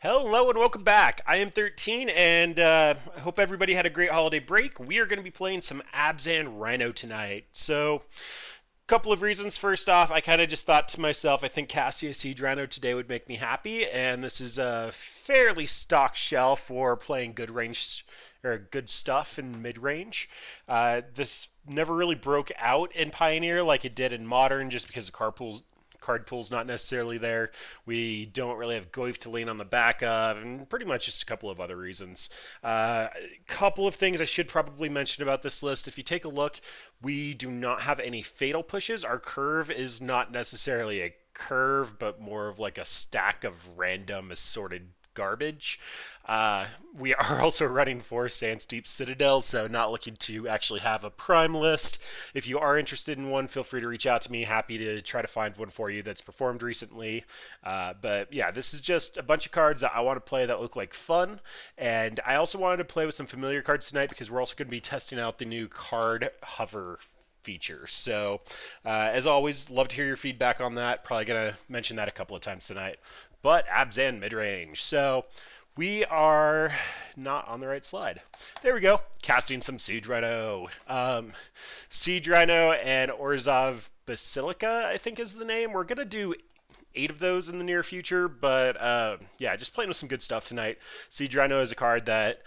Hello and welcome back. I am thirteene, and I hope everybody had a great holiday break. We are going to be playing some Abzan Rhino tonight. So, couple of reasons. First off, I kind of just thought to myself, I think casting a Siege Rhino today would make me happy, and this is a fairly stock shell for playing good range or good stuff in mid range. This never really broke out in Pioneer like it did in Modern, just because the card pool's not necessarily there. We don't really have Goif to lean on the back of, and pretty much just a couple of other reasons. A couple of things I should probably mention about this list. If you take a look, we do not have any fatal pushes. Our curve is not necessarily a curve, but more of like a stack of random assorted garbage. We are also running 4 Sands Deep Citadels, so not looking to actually have a prime list. If you are interested in one, feel free to reach out to me. Happy to try to find one for you that's performed recently. But yeah, this is just a bunch of cards that I want to play that look like fun. And I also wanted to play with some familiar cards tonight because we're also going to be testing out the new card hover feature. So, as always, love to hear your feedback on that. Probably going to mention that a couple of times tonight. But Abzan Midrange. So, we are not on the right slide. There we go. Casting some Siege Rhino. Siege Rhino and Orzhov Basilica, I think is the name. We're going to do 8 of those in the near future, but yeah, just playing with some good stuff tonight. Siege Rhino is a card that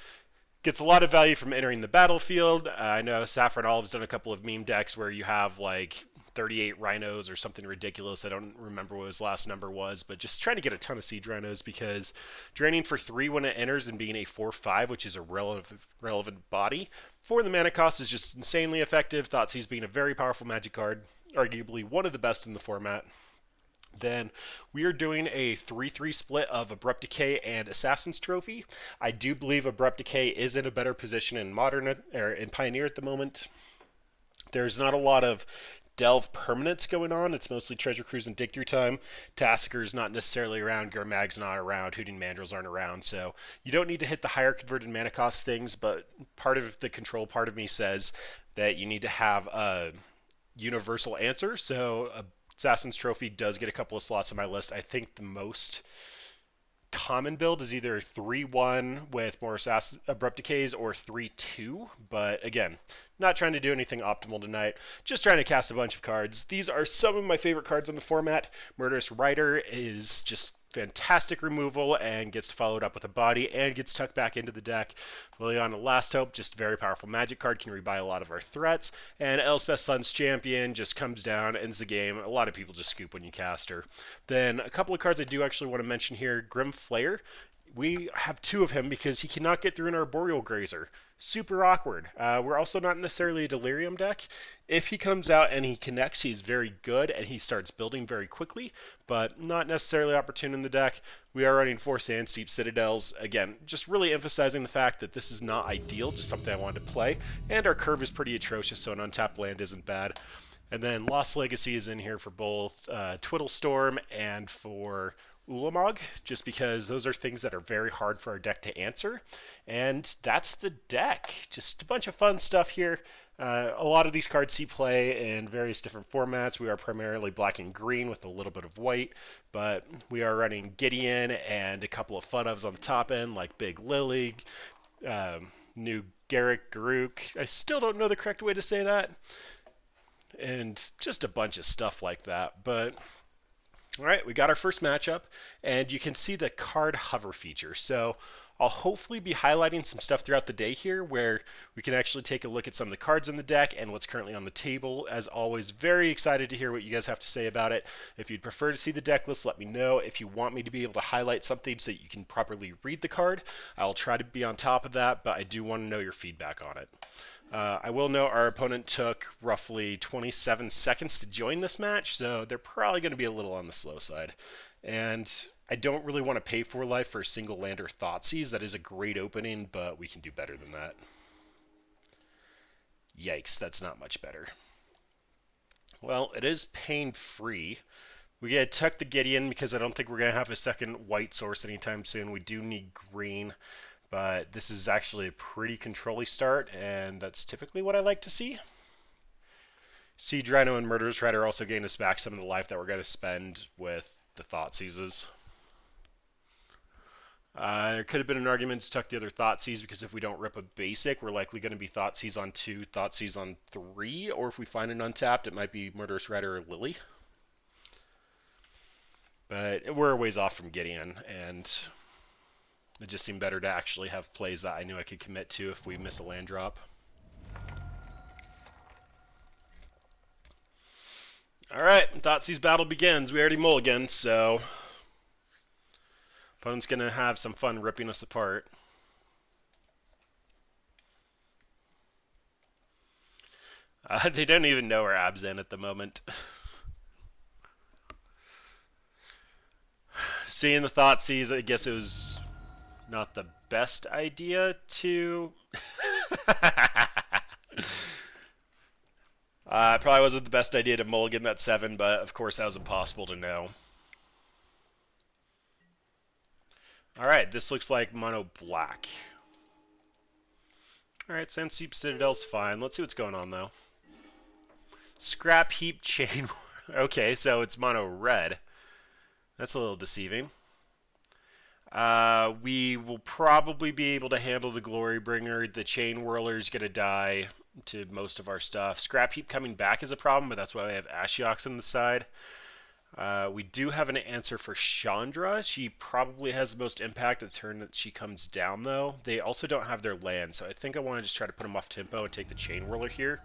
gets a lot of value from entering the battlefield. I know Saffron Olive's done a couple of meme decks where you have like 38 rhinos or something ridiculous. I don't remember what his last number was, but just trying to get a ton of siege rhinos because draining for 3 when it enters and being a 4/5, which is a relevant body, for the mana cost is just insanely effective. Thoughtseize being a very powerful magic card, arguably one of the best in the format. Then we are doing a 3-3 split of Abrupt Decay and Assassin's Trophy. I do believe Abrupt Decay is in a better position in Modern or in Pioneer at the moment. There's not a lot of Delve permanents going on. It's mostly Treasure Cruise and Dig Through time. Tasker's not necessarily around. Gurmag's not around. Hooting Mandrills aren't around. So you don't need to hit the higher converted mana cost things, but part of the control part of me says that you need to have a universal answer. So Assassin's Trophy does get a couple of slots on my list. I think the most common build is either 3-1 with more Abrupt Decays or 3-2, but again, not trying to do anything optimal tonight, just trying to cast a bunch of cards. These are some of my favorite cards in the format. Murderous Rider is just fantastic removal and gets followed up with a body and gets tucked back into the deck. Liliana Last Hope, just a very powerful magic card, can rebuy a lot of our threats. And Elspeth Sun's Champion just comes down, ends the game. A lot of people just scoop when you cast her. Then a couple of cards I do actually want to mention here. Grim Flayer. We have 2 of him because he cannot get through an Arboreal Grazer. Super awkward. We're also not necessarily a Delirium deck. If he comes out and he connects, he's very good and he starts building very quickly, but not necessarily opportune in the deck. We are running 4 Sand Steep Citadels. Again, just really emphasizing the fact that this is not ideal, just something I wanted to play, and our curve is pretty atrocious, so an untapped land isn't bad. And then Lost Legacy is in here for both Twiddle Storm and for Ulamog, just because those are things that are very hard for our deck to answer. And that's the deck. Just a bunch of fun stuff here. A lot of these cards see play in various different formats. We are primarily black and green with a little bit of white, but we are running Gideon and a couple of fun ofs on the top end, like Big Lily, new Garruk Garuk. I still don't know the correct way to say that. And just a bunch of stuff like that. But all right, we got our first matchup, and you can see the card hover feature. So I'll hopefully be highlighting some stuff throughout the day here where we can actually take a look at some of the cards in the deck and what's currently on the table. As always, very excited to hear what you guys have to say about it. If you'd prefer to see the deck list, let me know. If you want me to be able to highlight something so that you can properly read the card, I'll try to be on top of that, but I do want to know your feedback on it. I will note our opponent took roughly 27 seconds to join this match, so they're probably going to be a little on the slow side. And I don't really want to pay for life for a single land or Thoughtseize. That is a great opening, but we can do better than that. Yikes, that's not much better. Well, it is pain-free. We gotta tuck the Gideon because I don't think we're going to have a second white source anytime soon. We do need green. But this is actually a pretty control-y start, and that's typically what I like to see. Siege Rhino and Murderous Rider also gain us back some of the life that we're going to spend with the Thoughtseizes. There could have been an argument to tuck the other Thoughtseize because if we don't rip a basic, we're likely going to be Thoughtseize on 2, Thoughtseize on 3, or if we find an untapped, it might be Murderous Rider or Lily. But we're a ways off from Gideon, and it just seemed better to actually have plays that I knew I could commit to if we miss a land drop. Alright, Thoughtseize battle begins. We already mulliganed, so opponent's going to have some fun ripping us apart. They don't even know we're Abzan at the moment. Seeing the Thoughtseize, I guess it was not the best idea to... It probably wasn't the best idea to mulligan that 7, but of course that was impossible to know. Alright, this looks like mono black. Alright, Sandseep Citadel's fine. Let's see what's going on, though. Scrap Heap Chain... Okay, so it's mono red. That's a little deceiving. We will probably be able to handle the Glorybringer. The Chain Whirler's going to die to most of our stuff. Scrap Heap coming back is a problem, but that's why we have Ashiok on the side. We do have an answer for Chandra. She probably has the most impact at the turn that she comes down, though. They also don't have their land, so I think I want to just try to put them off tempo and take the Chain Whirler here.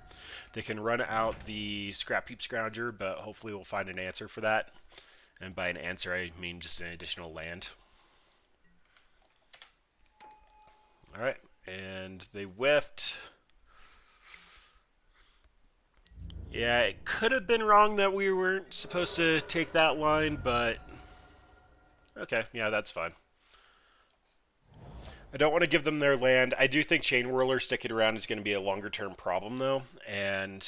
They can run out the Scrap Heap Scrounger, but hopefully we'll find an answer for that. And by an answer, I mean just an additional land. Alright, and they whiffed. Yeah, it could have been wrong that we weren't supposed to take that line, but... Okay, yeah, that's fine. I don't want to give them their land. I do think Chain Whirler sticking around is going to be a longer-term problem, though. And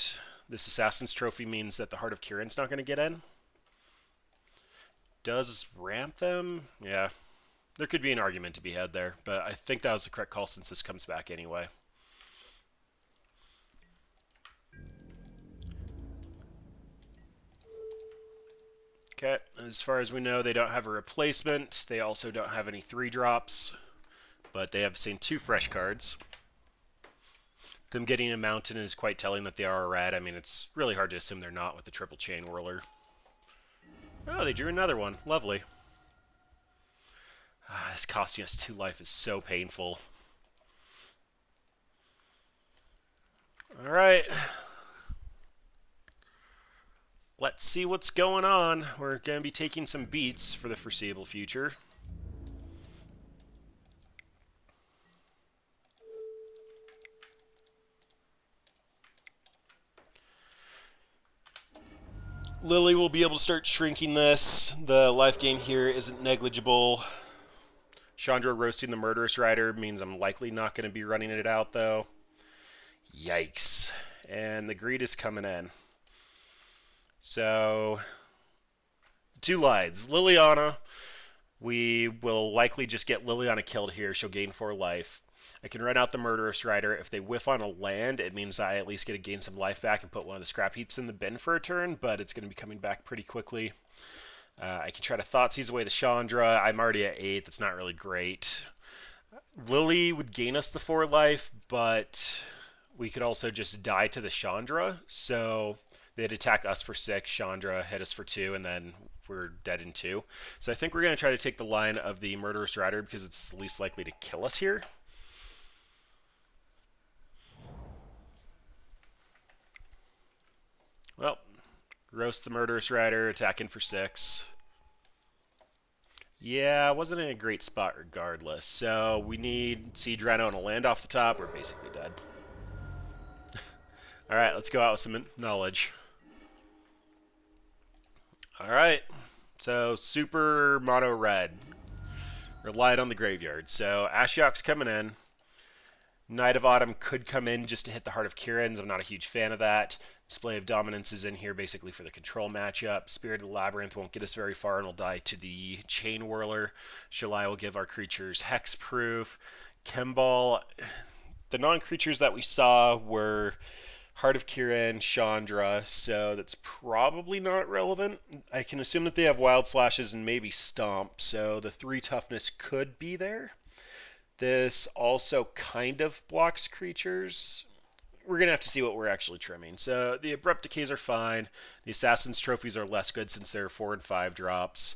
this Assassin's Trophy means that the Heart of Kirin's not going to get in. Does ramp them? Yeah. There could be an argument to be had there, but I think that was the correct call since this comes back anyway. Okay, as far as we know, they don't have a replacement. They also don't have any 3-drops, but they have seen 2 fresh cards. Them getting a mountain is quite telling that they are a red. I mean, it's really hard to assume they're not with the triple Chain Whirler. Oh, they drew another one. Lovely. This costing us 2 life is so painful. Alright. Let's see what's going on. We're going to be taking some beats for the foreseeable future. Lily will be able to start shrinking this. The life gain here isn't negligible. Chandra roasting the Murderous Rider means I'm likely not going to be running it out, though. Yikes. And the greed is coming in. So, 2 lines. Liliana, we will likely just get Liliana killed here. She'll gain 4 life. I can run out the Murderous Rider. If they whiff on a land, it means that I at least get to gain some life back and put one of the scrap heaps in the bin for a turn, but it's going to be coming back pretty quickly. I can try to Thoughtseize away the Chandra. I'm already at 8. That's not really great. Lily would gain us the 4 life, but we could also just die to the Chandra, so they'd attack us for 6, Chandra hit us for 2, and then we're dead in 2. So I think we're going to try to take the line of the Murderous Rider because it's least likely to kill us here. Well, roast the Murderous Rider, attacking for 6. Yeah, wasn't in a great spot regardless. So we need Siege Rhino and a land off the top. We're basically dead. Alright, let's go out with some knowledge. Alright, so super mono red. Relied on the graveyard. So Ashiok's coming in. Knight of Autumn could come in just to hit the Heart of Kirin's. I'm not a huge fan of that. Display of Dominance is in here basically for the control matchup. Spirit of the Labyrinth won't get us very far and will die to the Chain Whirler. Shalai will give our creatures Hexproof. Chemball, the non-creatures that we saw were Heart of Kiran, Chandra, so that's probably not relevant. I can assume that they have Wild Slashes and maybe Stomp, so the 3 toughness could be there. This also kind of blocks creatures. We're going to have to see what we're actually trimming. So the Abrupt Decays are fine. The Assassin's Trophies are less good since they're 4 and 5 drops.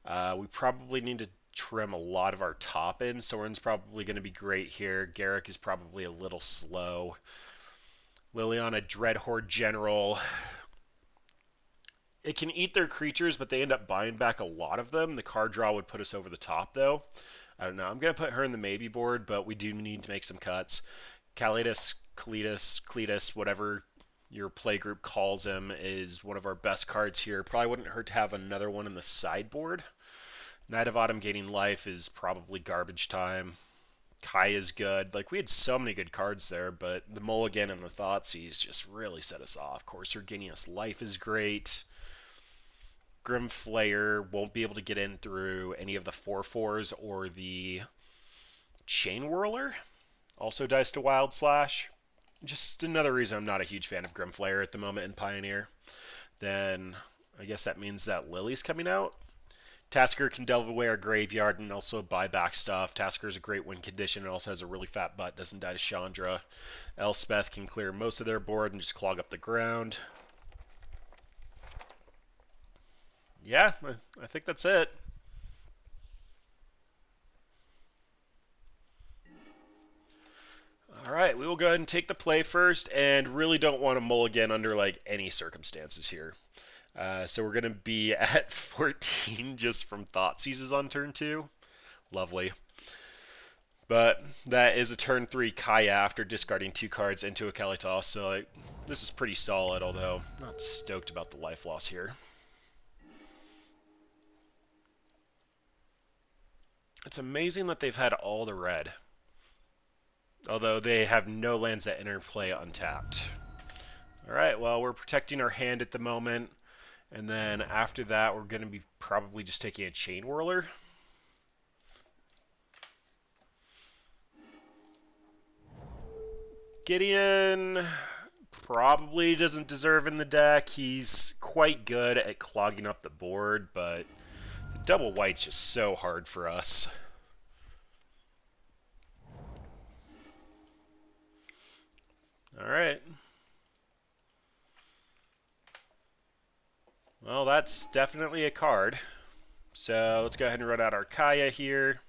We probably need to trim a lot of our top end. Soren's probably going to be great here. Garruk is probably a little slow. Liliana, Dreadhorde General. It can eat their creatures, but they end up buying back a lot of them. The card draw would put us over the top, though. I don't know. I'm going to put her in the maybe board, but we do need to make some cuts. Kalidas, Cletus, whatever your playgroup calls him, is one of our best cards here. Probably wouldn't hurt to have another one in the sideboard. Knight of Autumn gaining life is probably garbage time. Kai is good. Like, we had so many good cards there, but the Mulligan and the Thoughtseize just really set us off. Courser gaining us life is great. Grim Flayer won't be able to get in through any of the 4/4s or the Chain Whirler. Also dies to Wild Slash. Just another reason I'm not a huge fan of Grim Flayer at the moment in Pioneer. Then I guess that means that Lily's coming out. Tasker can delve away our graveyard and also buy back stuff. Tasker is a great win condition. It also has a really fat butt. Doesn't die to Chandra. Elspeth can clear most of their board and just clog up the ground. Yeah, I think that's it. Alright, we will go ahead and take the play first, and really don't want to mulligan under like any circumstances here. So we're going to be at 14 just from Thoughtseizes on turn 2. Lovely. But that is a turn 3 Kaya after discarding 2 cards into a Kalitas, so like, this is pretty solid, although not stoked about the life loss here. It's amazing that they've had all the red, although they have no lands that interplay untapped. Alright, well, we're protecting our hand at the moment. And then after that, we're going to be probably just taking a Chain Whirler. Gideon probably doesn't deserve in the deck. He's quite good at clogging up the board, but the double white's just so hard for us. Alright. Well, that's definitely a card. So let's go ahead and run out our Kaya here.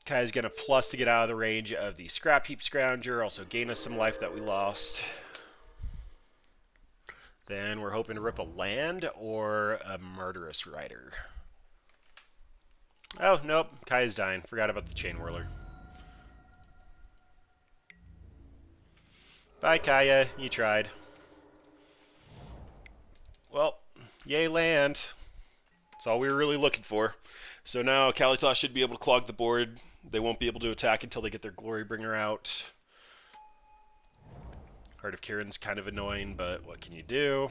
Kaya's going to plus to get out of the range of the Scrap Heap Scrounger, also gain us some life that we lost. Then we're hoping to rip a land or a Murderous Rider. Oh, nope, Kaya's dying. Forgot about the Chain Whirler. Bye, Kaya. You tried. Well, yay land. That's all we were really looking for. So now Kalitas should be able to clog the board. They won't be able to attack until they get their Glorybringer out. Heart of Kiran's kind of annoying, but what can you do?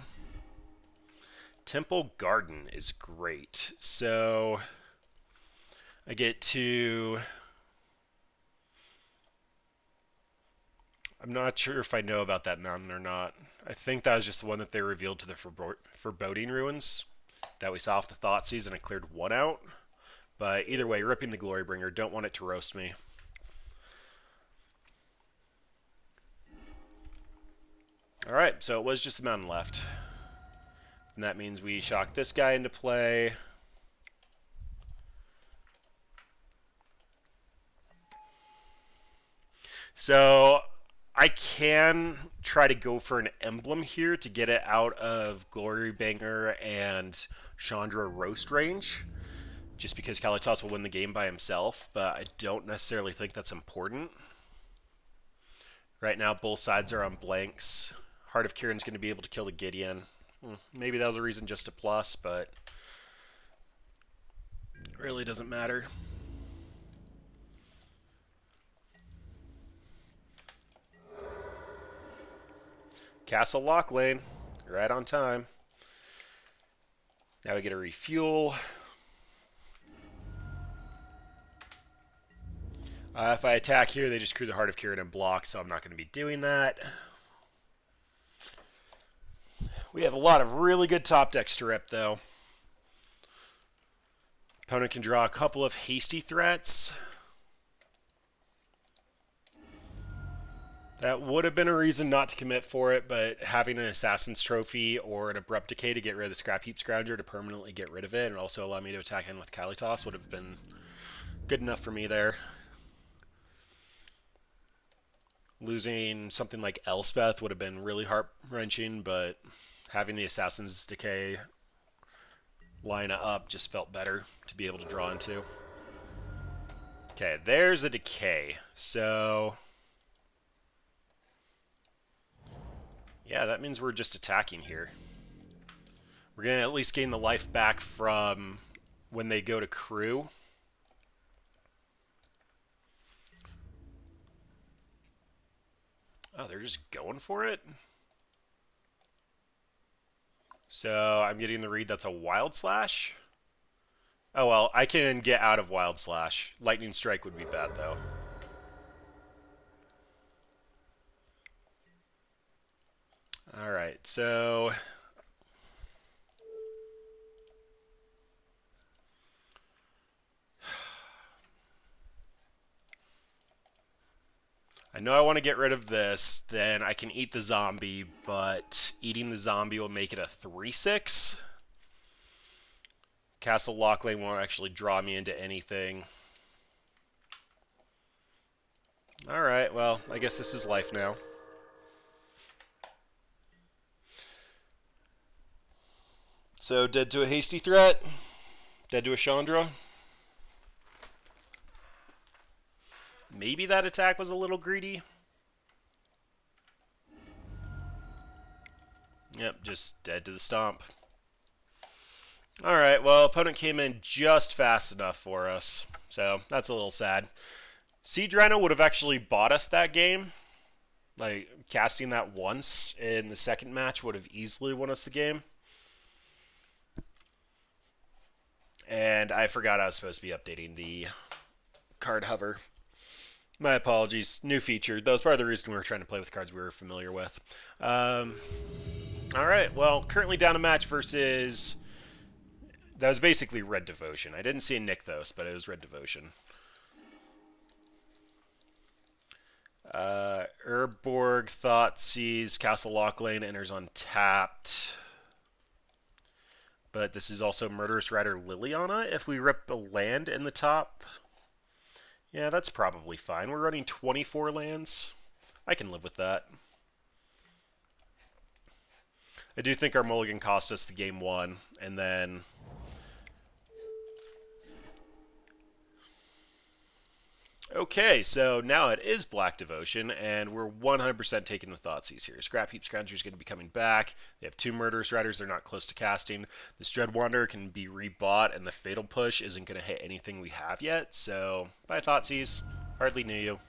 Temple Garden is great. So I get to... I'm not sure if I know about that mountain or not. I think that was just the one that they revealed to the Foreboding Ruins that we saw off the Thoughtseize, and I cleared 1 out. But either way, ripping the Glorybringer, don't want it to roast me. Alright, so it was just the mountain left. And that means we shock this guy into play. So I can try to go for an emblem here to get it out of Glorybringer and Chandra roast range, just because Kalitas will win the game by himself, but I don't necessarily think that's important. Right now, both sides are on blanks. Heart of Kiran's going to be able to kill the Gideon. Maybe that was a reason just to plus, but it really doesn't matter. Castle Lock Lane, right on time. Now we get a refuel. If I attack here, they just crew the Heart of Kirin and block, so I'm not going to be doing that. We have a lot of really good top decks to rip, though. Opponent can draw a couple of hasty threats. That would have been a reason not to commit for it, but having an Assassin's Trophy or an Abrupt Decay to get rid of the Scrap Heap Scrounger to permanently get rid of it and also allow me to attack in with Kalitas would have been good enough for me there. Losing something like Elspeth would have been really heart-wrenching, but having the Assassin's Decay line up just felt better to be able to draw into. Okay, there's a Decay. So yeah, that means we're just attacking here. We're going to at least gain the life back from when they go to crew. Oh, they're just going for it? So I'm getting the read that's a Wild Slash. Oh well, I can get out of Wild Slash. Lightning Strike would be bad though. Alright, so I know I want to get rid of this, then I can eat the zombie, but eating the zombie will make it a 3/6. Castle Locklane won't actually draw me into anything. Alright, well, I guess this is life now. So, dead to a hasty threat. Dead to a Chandra. Maybe that attack was a little greedy. Yep, just dead to the stomp. Alright, well, opponent came in just fast enough for us. So, that's a little sad. Siege Rhino would have actually bought us that game. Like, casting that once in the second match would have easily won us the game. And I forgot I was supposed to be updating the card hover. My apologies. New feature. That was part of the reason we were trying to play with cards we were familiar with. Alright, well, currently down a match versus... That was basically Red Devotion. I didn't see a Nykthos, but it was Red Devotion. Urborg, Thoughtseize, Castle Locklane enters untapped. But this is also Murderous Rider Liliana. If we rip a land in the top... Yeah, that's probably fine. We're running 24 lands. I can live with that. I do think our mulligan cost us the game one, and then... Okay, so now it is Black Devotion, and we're 100% taking the Thoughtseize here. Scrap Heap Scrounger is going to be coming back. They have two Murderous Riders. They're not close to casting. This Dread Wanderer can be rebought, and the Fatal Push isn't going to hit anything we have yet. So, bye Thoughtseize. Hardly knew you.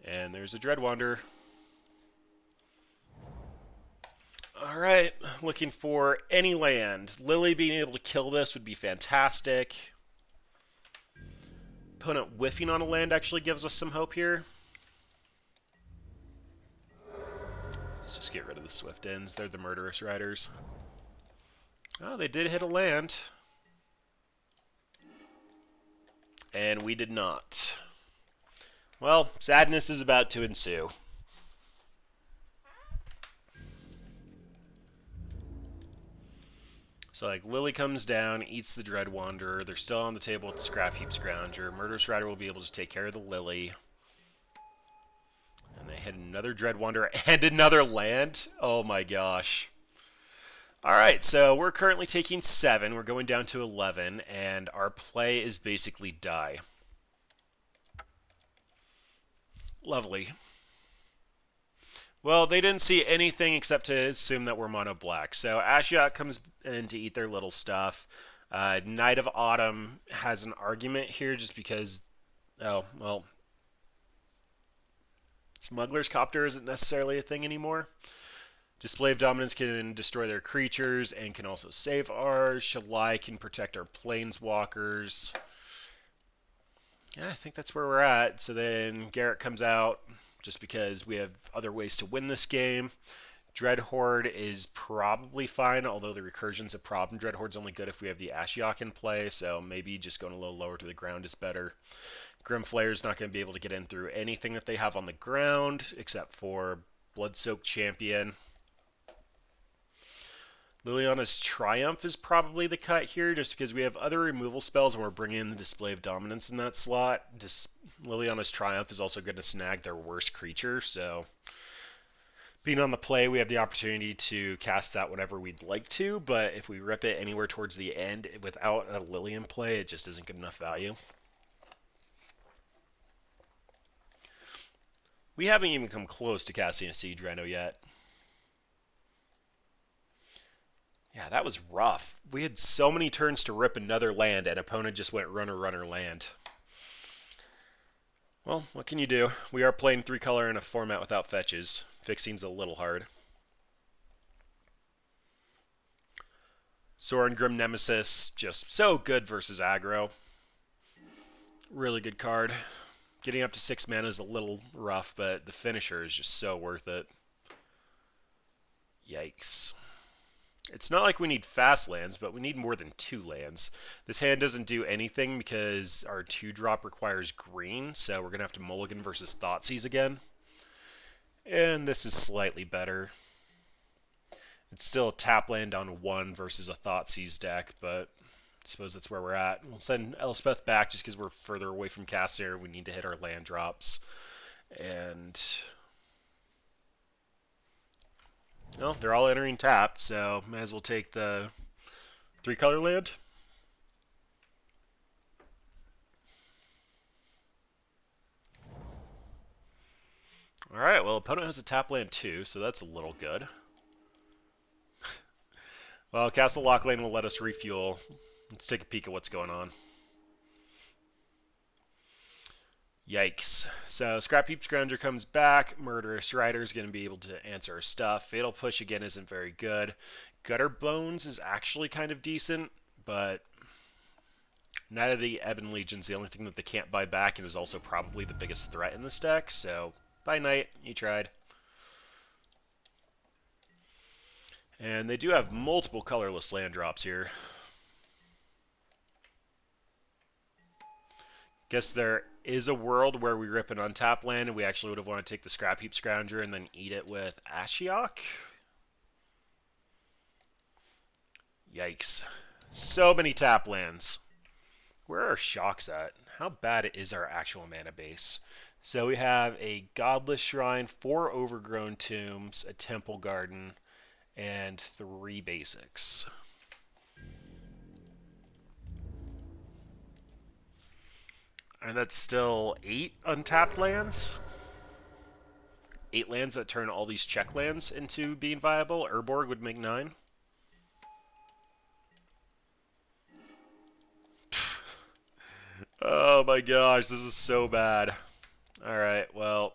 And there's a Dread Wanderer. Alright, looking for any land. Lily being able to kill this would be fantastic. Opponent whiffing on a land actually gives us some hope here. Let's just get rid of the Swift Ends. They're the Murderous Riders. Oh, they did hit a land. And we did not. Well, sadness is about to ensue. So, like, Lily comes down, eats the Dread Wanderer. They're still on the table with the Scrap Heap Scrounger. Murderous Rider will be able to take care of the Lily. And they hit another Dread Wanderer and another land. Oh my gosh. Alright, so we're currently taking 7. We're going down to 11. And our play is basically die. Lovely. Well, they didn't see anything except to assume that we're mono black. So Ashiok comes in to eat their little stuff. Knight of Autumn has an argument here just because, oh, well, Smuggler's Copter isn't necessarily a thing anymore. Display of Dominance can destroy their creatures and can also save ours. Shalai can protect our planeswalkers. Yeah, I think that's where we're at. So then Garrett comes out just because we have other ways to win this game. Dreadhorde is probably fine, although the recursion's a problem. Dreadhorde's only good if we have the Ashiok in play, so maybe just going a little lower to the ground is better. Grimflayer's not going to be able to get in through anything that they have on the ground, except for Bloodsoaked Champion. Liliana's Triumph is probably the cut here, just because we have other removal spells and we're bringing in the Display of Dominance in that slot. Liliana's Triumph is also going to snag their worst creature, so being on the play, we have the opportunity to cast that whenever we'd like to, but if we rip it anywhere towards the end without a Lilian play, it just isn't good enough value. We haven't even come close to casting a Siege Rhino yet. Yeah, that was rough. We had so many turns to rip another land, and opponent just went runner, runner, land. Well, what can you do? We are playing 3-color in a format without fetches. Fixing's a little hard. Sorin Grim Nemesis, just so good versus aggro. Really good card. Getting up to 6 mana is a little rough, but the finisher is just so worth it. Yikes. It's not like we need fast lands, but we need more than 2 lands. This hand doesn't do anything because our 2-drop requires green, so we're going to have to mulligan versus Thoughtseize again. And this is slightly better. It's still a tap land on 1 versus a Thoughtseize deck, but I suppose that's where we're at. We'll send Elspeth back just because we're further away from caster. We need to hit our land drops. And well, they're all entering tapped, so might as well take the 3-color land. Alright, well, opponent has a tap land too, so that's a little good. Well, Castle Locklane will let us refuel. Let's take a peek at what's going on. Yikes. So Scrap Heap Scrounger comes back. Murderous Rider is going to be able to answer our stuff. Fatal Push again isn't very good. Gutter Bones is actually kind of decent, but Knight of the Ebon Legion's the only thing that they can't buy back and is also probably the biggest threat in this deck, so bye Knight, you tried. And they do have multiple colorless land drops here. Guess there is a world where we rip an untap land and we actually would have wanted to take the Scrap Heap Scrounger and then eat it with Ashiok. Yikes. So many tap lands. Where are our shocks at? How bad is our actual mana base? So we have a Godless Shrine, 4 Overgrown Tombs, a Temple Garden, and 3 basics. And that's still 8 untapped lands. 8 lands that turn all these check lands into being viable. Urborg would make 9. Oh my gosh, this is so bad. Alright, well.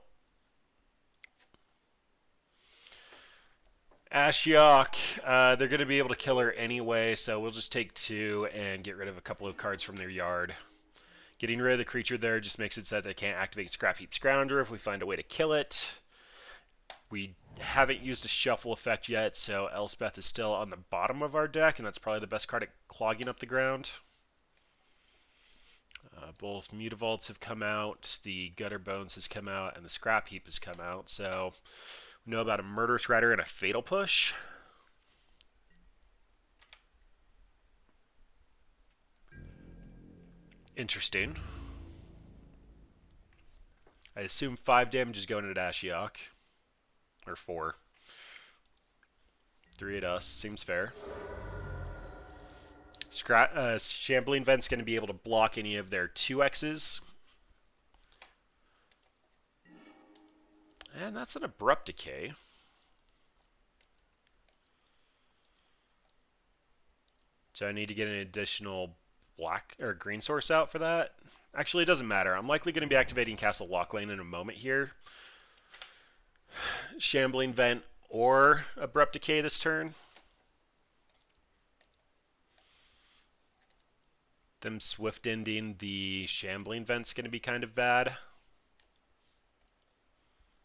Ashiok, they're going to be able to kill her anyway, so we'll just take 2 and get rid of a couple of cards from their yard. Getting rid of the creature there just makes it so that they can't activate Scrap Heap Scrounger if we find a way to kill it. We haven't used a shuffle effect yet, so Elspeth is still on the bottom of our deck, and that's probably the best card at clogging up the ground. Both Mutavaults have come out, the Gutter Bones has come out, and the Scrap Heap has come out, so we know about a Murderous Rider and a Fatal Push. Interesting. I assume 5 damage is going at Ashiok. Or 4. 3 at us. Seems fair. Shambling Vent's going to be able to block any of their 2Xs. And that's an Abrupt Decay. So I need to get an additional black or green source out for that. Actually, it doesn't matter. I'm likely going to be activating Castle Locklane in a moment here. Shambling Vent or Abrupt Decay this turn. Them Swift Ending the Shambling Vent's going to be kind of bad.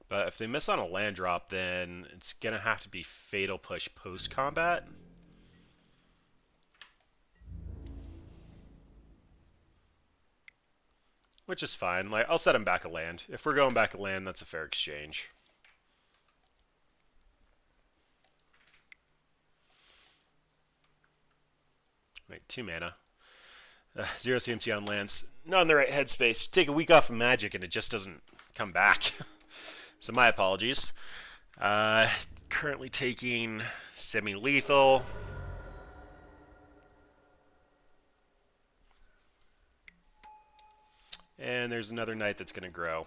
But if they miss on a land drop, then it's going to have to be Fatal Push post-combat. Which is fine. Like, I'll set him back a land. If we're going back a land, that's a fair exchange. Right, 2 mana. 0 CMC on lands. Not in the right headspace. Take a week off of Magic and it just doesn't come back. So my apologies. Currently taking semi-lethal. And there's another knight that's going to grow.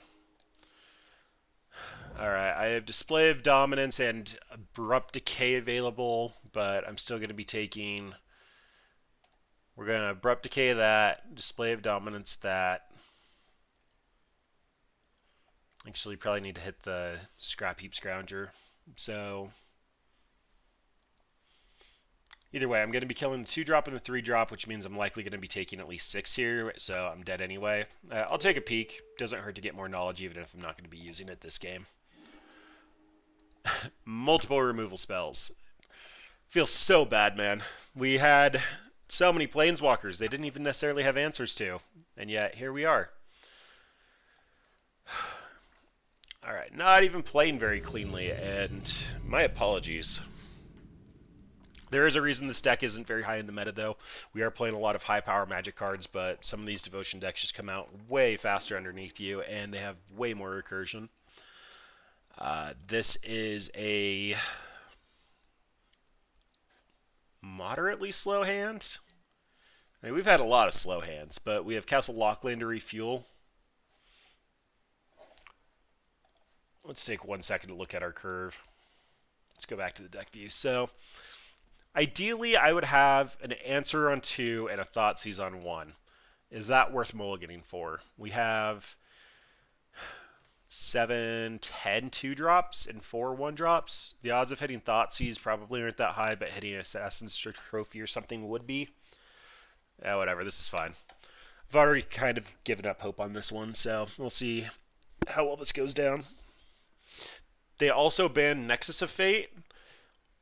Alright, I have Display of Dominance and Abrupt Decay available, but I'm still going to be taking... We're going to Abrupt Decay that, Display of Dominance that. Actually, probably need to hit the Scrap Heap Scrounger. So, either way, I'm going to be killing the 2-drop and the 3-drop, which means I'm likely going to be taking at least 6 here, so I'm dead anyway. I'll take a peek. Doesn't hurt to get more knowledge, even if I'm not going to be using it this game. Multiple removal spells. Feels so bad, man. We had so many Planeswalkers they didn't even necessarily have answers to, and yet here we are. Alright, not even playing very cleanly, and my apologies. There is a reason this deck isn't very high in the meta, though. We are playing a lot of high-power Magic cards, but some of these Devotion decks just come out way faster underneath you, and they have way more recursion. This is a moderately slow hand. I mean, we've had a lot of slow hands, but we have Castle Lockland to refuel. Let's take 1 second to look at our curve. Let's go back to the deck view. So, ideally, I would have an Answer on 2 and a Thoughtseize on 1. Is that worth mulliganing for? We have 7, 10 2-drops and 4 1-drops. The odds of hitting Thoughtseize probably aren't that high, but hitting Assassin's Trophy or something would be. Yeah, whatever. This is fine. I've already kind of given up hope on this one, so we'll see how well this goes down. They also banned Nexus of Fate.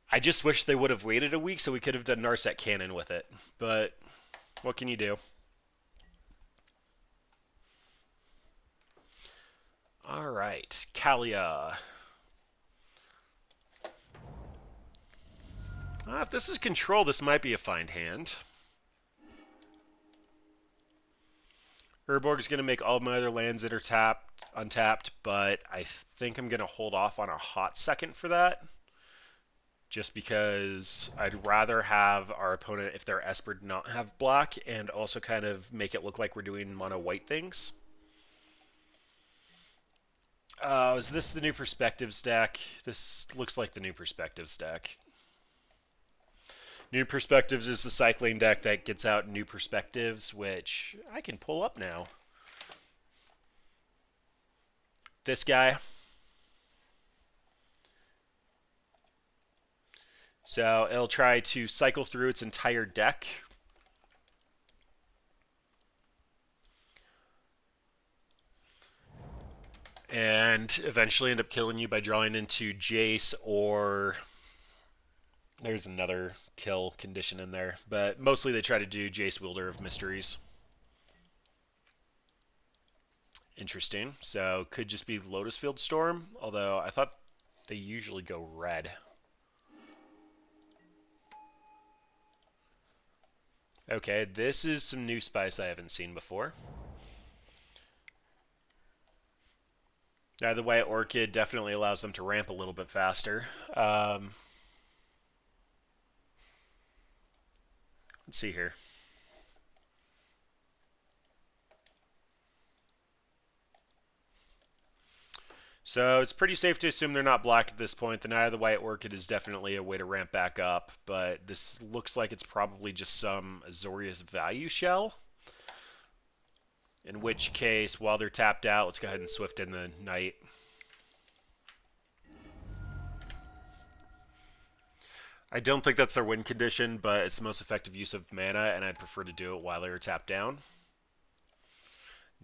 I just wish they would have waited a week so we could have done Narset Cannon with it. But what can you do? Alright, Kalia. If this is control, this might be a fine hand. Urborg's going to make all my other lands that are untapped, but I think I'm going to hold off on a hot second for that. Just because I'd rather have our opponent, if they're Esper, not have black, and also kind of make it look like we're doing mono-white things. Is this the New Perspectives deck? This looks like the New Perspectives deck. New Perspectives is the cycling deck that gets out New Perspectives, which I can pull up now. This guy. So it'll try to cycle through its entire deck. And eventually end up killing you by drawing into Jace, or there's another kill condition in there. But mostly they try to do Jace, Wielder of Mysteries. Interesting. So could just be Lotus Field Storm, although I thought they usually go red. Okay, this is some new spice I haven't seen before. Now, the White Orchid definitely allows them to ramp a little bit faster. Let's see here. So it's pretty safe to assume they're not black at this point. The Eye of the White Orchid is definitely a way to ramp back up, but this looks like it's probably just some Azorius value shell. In which case, while they're tapped out, let's go ahead and Swift in the Knight. I don't think that's their win condition, but it's the most effective use of mana, and I'd prefer to do it while they're tapped down.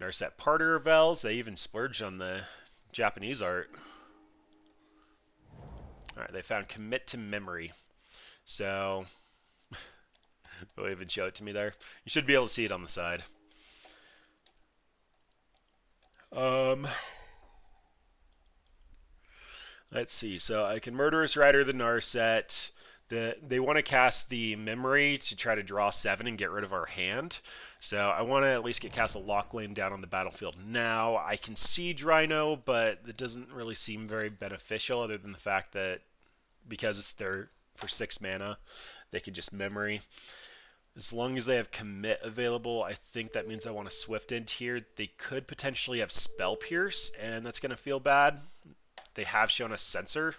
Narset Parter Vels, they even splurged on the Japanese art. Alright, they found Commit to Memory. So, they'll even show it to me there. You should be able to see it on the side. Let's see. So I can Murderous Rider the Narset. They want to cast the Memory to try to draw 7 and get rid of our hand. So I want to at least get Castle Lochlane down on the battlefield now. I can Siege Rhino, but it doesn't really seem very beneficial other than the fact that because it's there for 6 mana, they can just Memory. As long as they have Commit available, I think that means I want to Swift End here. They could potentially have Spell Pierce, and that's going to feel bad. They have shown us Censor.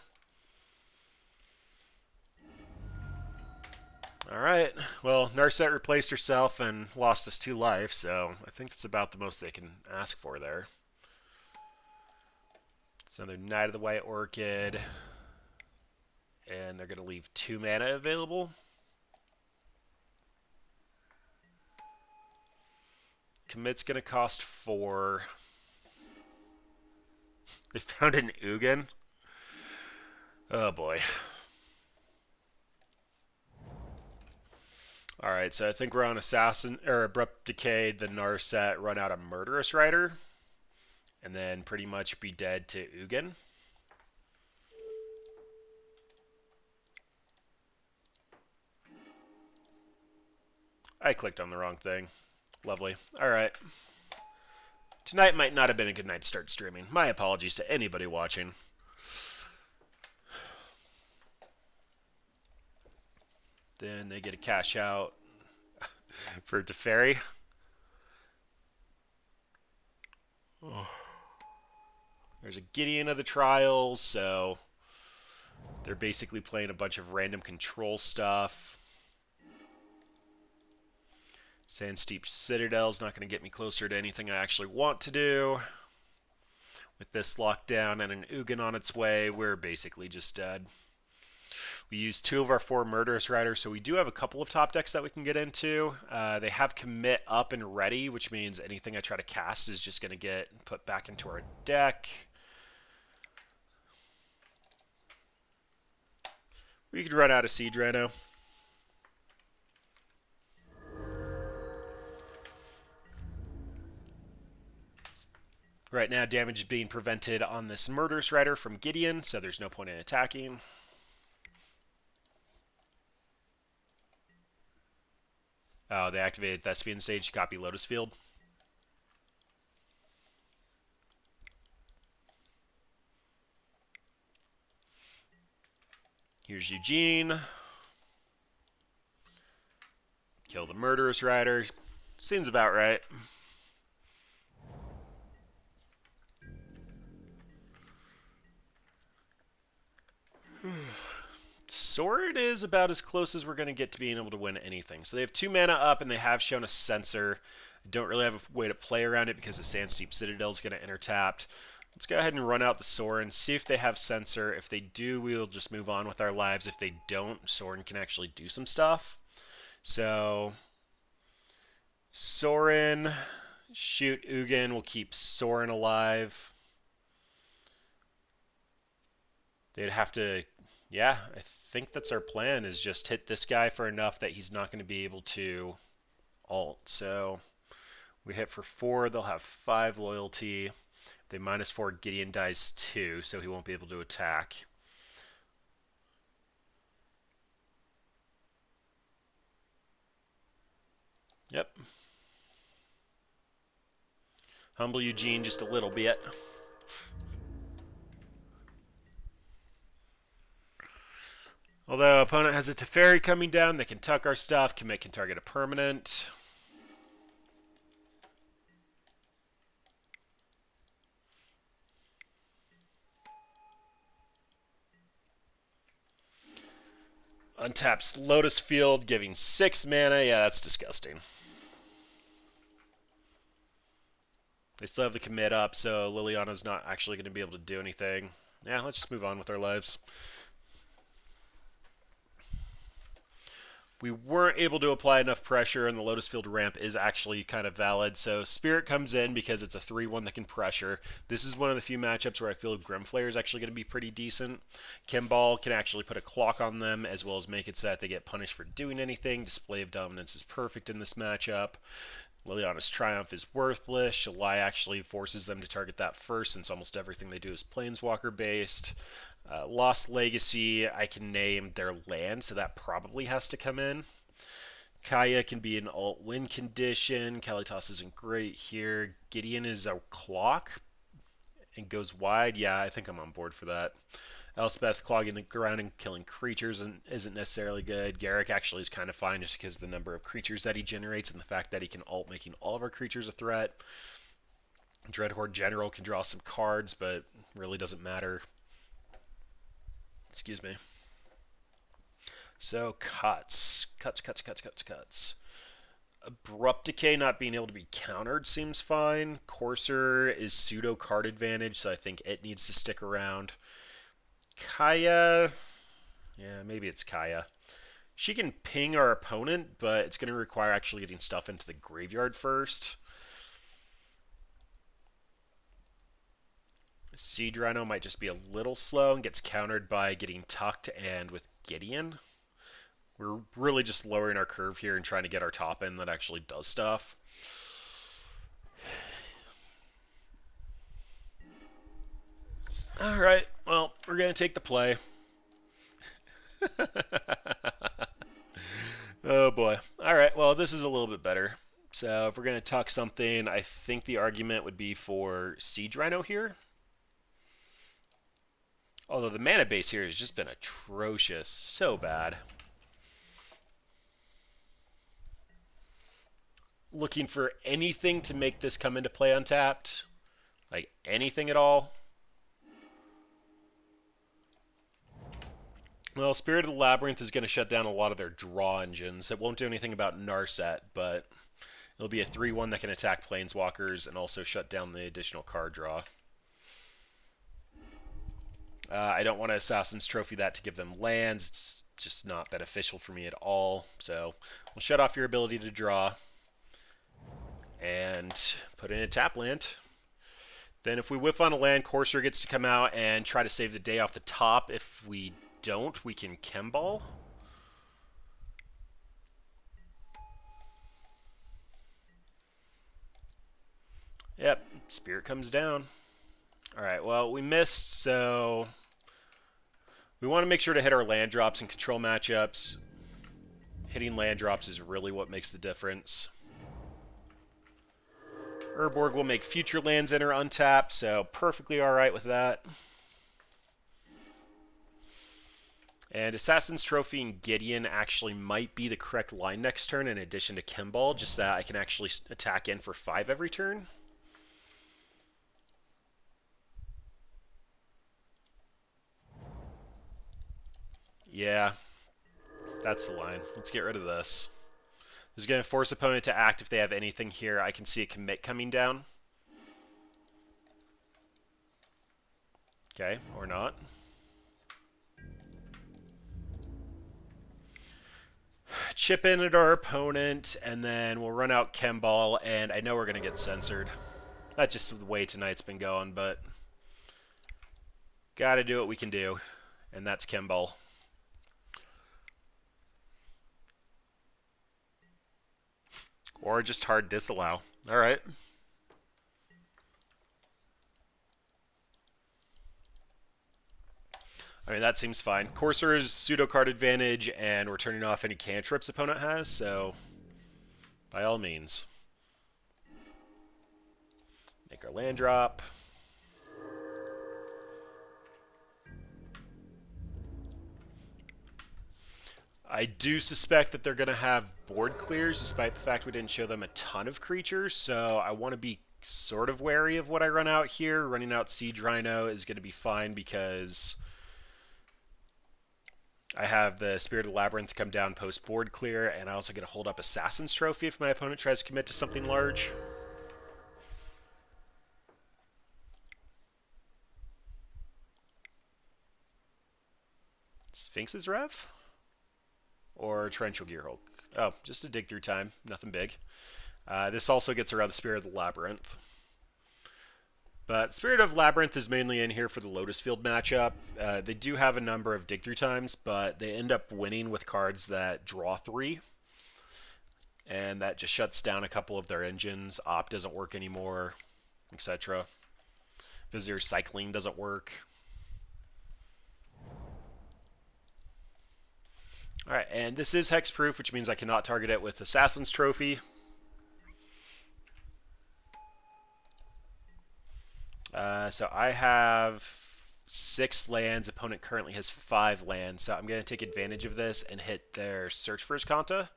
Alright, well, Narset replaced herself and lost us 2 life, so I think that's about the most they can ask for there. It's another Knight of the White Orchid, and they're going to leave 2 mana available. Commit's going to cost 4. They found an Ugin. Oh boy. Alright, so I think we're on Assassin or Abrupt Decay, the Narset, run out of Murderous Rider, and then pretty much be dead to Ugin. I clicked on the wrong thing. Lovely. Alright. Tonight might not have been a good night to start streaming. My apologies to anybody watching. Then they get a cash out for Teferi. Oh. There's a Gideon of the Trials, so they're basically playing a bunch of random control stuff. Sandsteep Citadel's not going to get me closer to anything I actually want to do. With this lockdown and an Ugin on its way, we're basically just dead. We used 2 of our 4 Murderous Riders, so we do have a couple of top decks that we can get into. They have Commit up and ready, which means anything I try to cast is just going to get put back into our deck. We could run out of Siege Rhino. Right now, damage is being prevented on this Murderous Rider from Gideon, so there's no point in attacking. Oh, they activated Thespian Stage to copy Lotus Field. Here's Eugene. Kill the Murderous Rider. Seems about right. Sword is about as close as we're going to get to being able to win anything. So they have 2 mana up, and they have shown a Censor. I don't really have a way to play around it because the Sandsteep Citadel is going to enter tapped. Let's go ahead and run out the Sorin, see if they have Censor. If they do, we'll just move on with our lives. If they don't, Sorin can actually do some stuff. So, Sorin, shoot Ugin, will keep Sorin alive. They'd have to, yeah, I think that's our plan, is just hit this guy for enough that he's not going to be able to ult. So, we hit for 4, they'll have 5 loyalty. They -4, Gideon dies 2, so he won't be able to attack. Yep. Humble Eugene just a little bit. Although opponent has a Teferi coming down, they can tuck our stuff. Commit can target a permanent. Untaps Lotus Field, giving 6 mana. Yeah, that's disgusting. They still have the commit up, so Liliana's not actually going to be able to do anything. Yeah, let's just move on with our lives. We weren't able to apply enough pressure, and the Lotus Field ramp is actually kind of valid. So Spirit comes in because it's a 3-1 that can pressure. This is one of the few matchups where I feel Grimflayer is actually going to be pretty decent. Kimball can actually put a clock on them, as well as make it so that they get punished for doing anything. Display of Dominance is perfect in this matchup. Liliana's Triumph is worthless. Shalai actually forces them to target that first, since almost everything they do is Planeswalker based. Lost Legacy, I can name their land, so that probably has to come in. Kaya can be an alt-win condition. Kalitas isn't great here. Gideon is a clock and goes wide. Yeah, I think I'm on board for that. Elspeth clogging the ground and killing creatures isn't necessarily good. Garrick actually is kind of fine just because of the number of creatures that he generates and the fact that he can alt, making all of our creatures a threat. Dreadhorde General can draw some cards, but really doesn't matter. Excuse me. So cuts. Abrupt Decay not being able to be countered seems fine. Courser is pseudo card advantage, so I think it needs to stick around. Kaya, yeah, maybe it's Kaya. She can ping our opponent, but it's going to require actually getting stuff into the graveyard first. Siege Rhino might just be a little slow and gets countered by getting tucked and with Gideon. We're really just lowering our curve here and trying to get our top end that actually does stuff. Alright, well, we're going to take the play. Oh boy. Alright, well, this is a little bit better. So if we're going to tuck something, I think the argument would be for Siege Rhino here. Although the mana base here has just been atrocious. So bad. Looking for anything to make this come into play untapped. Like anything at all. Well, Spirit of the Labyrinth is going to shut down a lot of their draw engines. It won't do anything about Narset, but it'll be a 3-1 that can attack Planeswalkers and also shut down the additional card draw. I don't want to Assassin's Trophy that to give them lands. It's just not beneficial for me at all. So we'll shut off your ability to draw and put in a tap land. Then if we whiff on a land, Courser gets to come out and try to save the day off the top. If we don't, we can Chemball. Yep, Spirit comes down. Alright, well, we missed, so we want to make sure to hit our land drops and control matchups. Hitting land drops is really what makes the difference. Urborg will make future lands enter untapped, so perfectly alright with that. And Assassin's Trophy and Gideon actually might be the correct line next turn in addition to Chemball, just that I can actually attack in for 5 every turn. Yeah, that's the line. Let's get rid of this. This is going to force opponent to act if they have anything here. I can see a commit coming down. Okay, or not. Chip in at our opponent, and then we'll run out Chemball, and I know we're going to get censored. That's just the way tonight's been going, but gotta do what we can do, and that's Chemball. Or just hard disallow. Alright. I mean, that seems fine. Courser is pseudo card advantage, and we're turning off any cantrips opponent has, so by all means. Make our land drop. I do suspect that they're going to have board clears, despite the fact we didn't show them a ton of creatures, so I want to be sort of wary of what I run out here. Running out Siege Rhino is going to be fine because I have the Spirit of the Labyrinth come down post board clear, and I also get to hold up Assassin's Trophy if my opponent tries to commit to something large. Sphinx's Rev? or Torrential Gearhulk. Oh, just a dig through time, nothing big. This also gets around the Spirit of the Labyrinth. But Spirit of Labyrinth is mainly in here for the Lotus Field matchup. They do have a number of dig through times, but they end up winning with cards that draw 3. And that just shuts down a couple of their engines. Op doesn't work anymore, etc. Visitor Cycling doesn't work. Alright, and this is hexproof, which means I cannot target it with Assassin's Trophy. So I have 6 lands. Opponent currently has 5 lands. So I'm going to take advantage of this and hit their Search for Azcanta,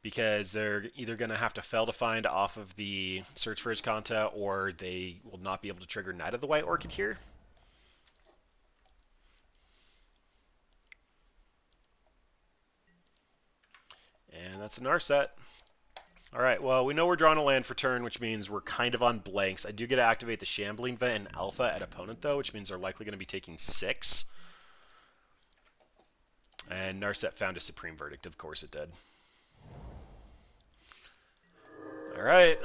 because they're either going to have to fail to find off of the Search for Azcanta, or they will not be able to trigger Knight of the White Orchid here. And that's an Narset. Alright, well, we know we're drawing a land for turn, which means we're kind of on blanks. I do get to activate the Shambling Vent and Alpha at opponent, though, which means they're likely going to be taking 6. And Narset found a Supreme Verdict. Of course it did. Alright.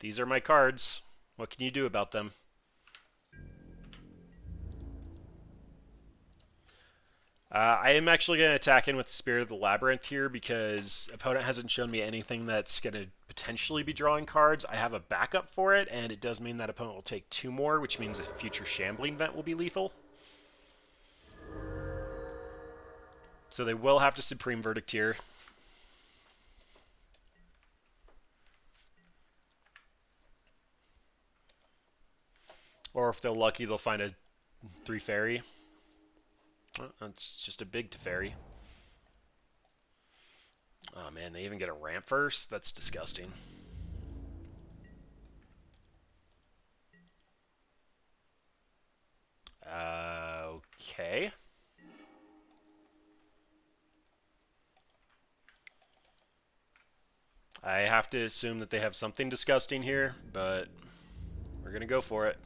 These are my cards. What can you do about them? I am actually going to attack in with the Spirit of the Labyrinth here, because opponent hasn't shown me anything that's going to potentially be drawing cards. I have a backup for it, and it does mean that opponent will take 2 more, which means a future Shambling Vent will be lethal. So they will have to Supreme Verdict here. Or if they're lucky, they'll find a 3 fairy. Oh, that's just a big Teferi. Oh man, they even get a ramp first? That's disgusting. Okay. I have to assume that they have something disgusting here, but we're going to go for it.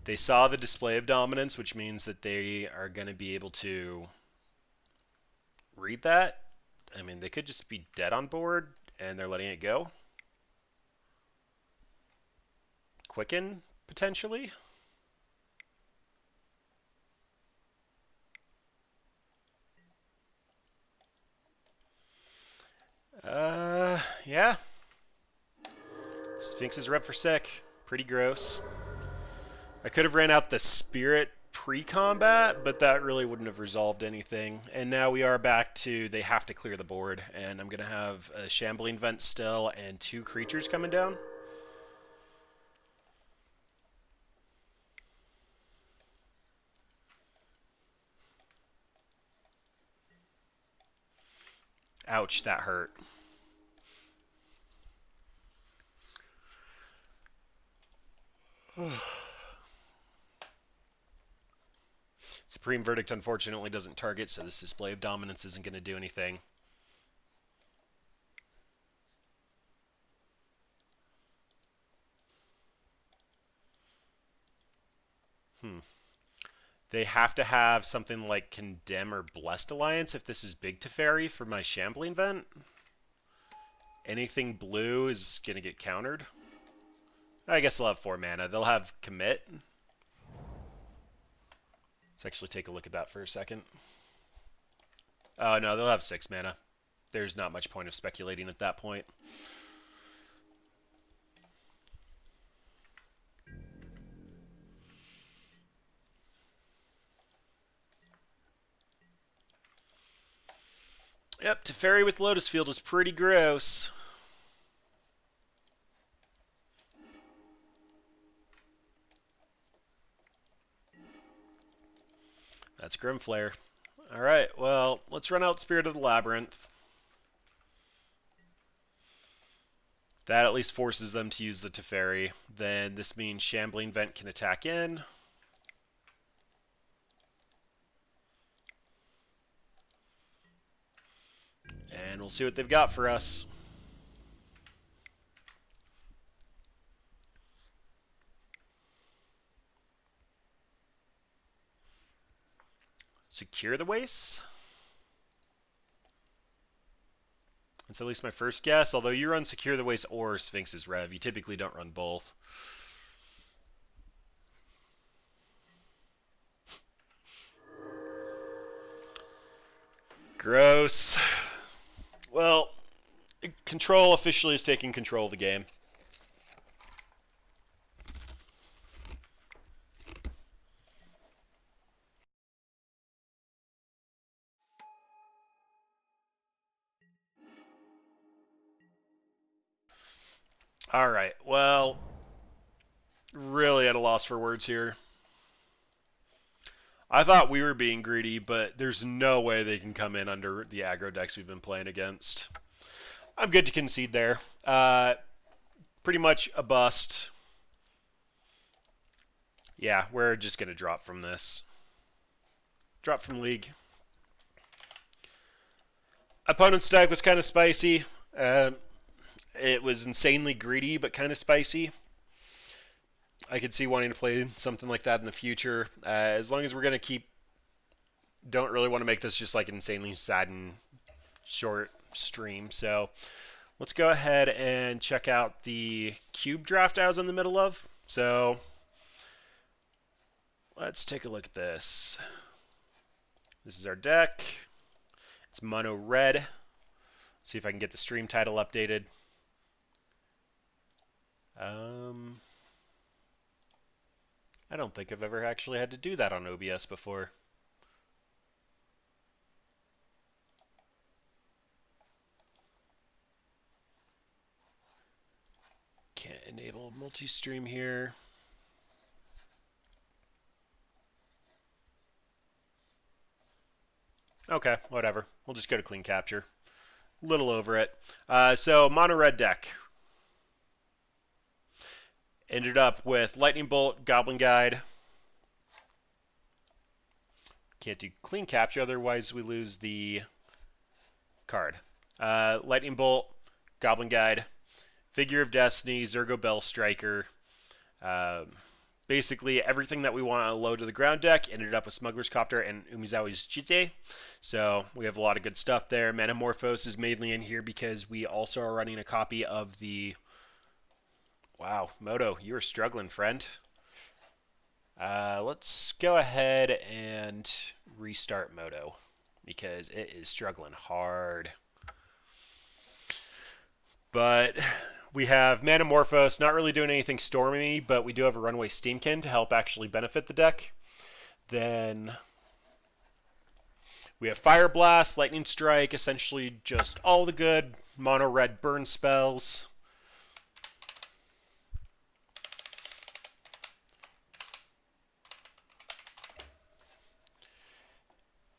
They saw the display of dominance, which means that they are going to be able to read that. I mean, they could just be dead on board, and they're letting it go. Quicken, potentially. Yeah. Sphinx is rep for sick. Pretty gross. I could have ran out the Spirit pre-combat, but that really wouldn't have resolved anything. And now we are back to they have to clear the board, and I'm going to have a Shambling Vent still and 2 creatures coming down. Ouch, that hurt. Supreme Verdict unfortunately doesn't target, so this display of dominance isn't going to do anything. They have to have something like Condemn or Blessed Alliance if this is big Teferi for my Shambling Vent. Anything blue is going to get countered. I guess they'll have 4 mana. They'll have Commit. Let's actually take a look at that for a second. Oh, no, they'll have 6 mana. There's not much point of speculating at that point. Yep, Teferi with Lotus Field is pretty gross. That's Grimflare. Alright, well, let's run out Spirit of the Labyrinth. That at least forces them to use the Teferi. Then this means Shambling Vent can attack in. And we'll see what they've got for us. Secure the Waste? That's at least my first guess, although you run Secure the Waste or Sphinx's Rev. You typically don't run both. Gross. Well, Control officially is taking control of the game. Alright, well, really at a loss for words here. I thought we were being greedy, but there's no way they can come in under the aggro decks we've been playing against. I'm good to concede there. Pretty much a bust. Yeah, we're just going to drop from this. Drop from League. Opponent's deck was kind of spicy. It was insanely greedy, but kind of spicy. I could see wanting to play something like that in the future. As long as we're going to keep... Don't really want to make this just like an insanely sad and short stream. So let's go ahead and check out the cube draft I was in the middle of. So let's take a look at this. This is our deck. It's mono red. See if I can get the stream title updated. I don't think I've ever actually had to do that on OBS before. Can't enable multi-stream here. Okay, whatever. We'll just go to clean capture. Little over it. So mono red deck. Ended up with Lightning Bolt, Goblin Guide. Can't do clean capture, otherwise we lose the card. Lightning Bolt, Goblin Guide, Figure of Destiny, Zergo Bell Striker. Basically everything that we want to load to the ground deck ended up with Smuggler's Copter and Umezawa's Jite. So we have a lot of good stuff there. Metamorphose is mainly in here because we also are running a copy of the... Wow, Moto, you are struggling, friend. Let's go ahead and restart Moto because it is struggling hard. But we have Metamorphose, not really doing anything stormy, but we do have a Runaway Steamkin to help actually benefit the deck. Then we have Fire Blast, Lightning Strike, essentially just all the good mono red burn spells.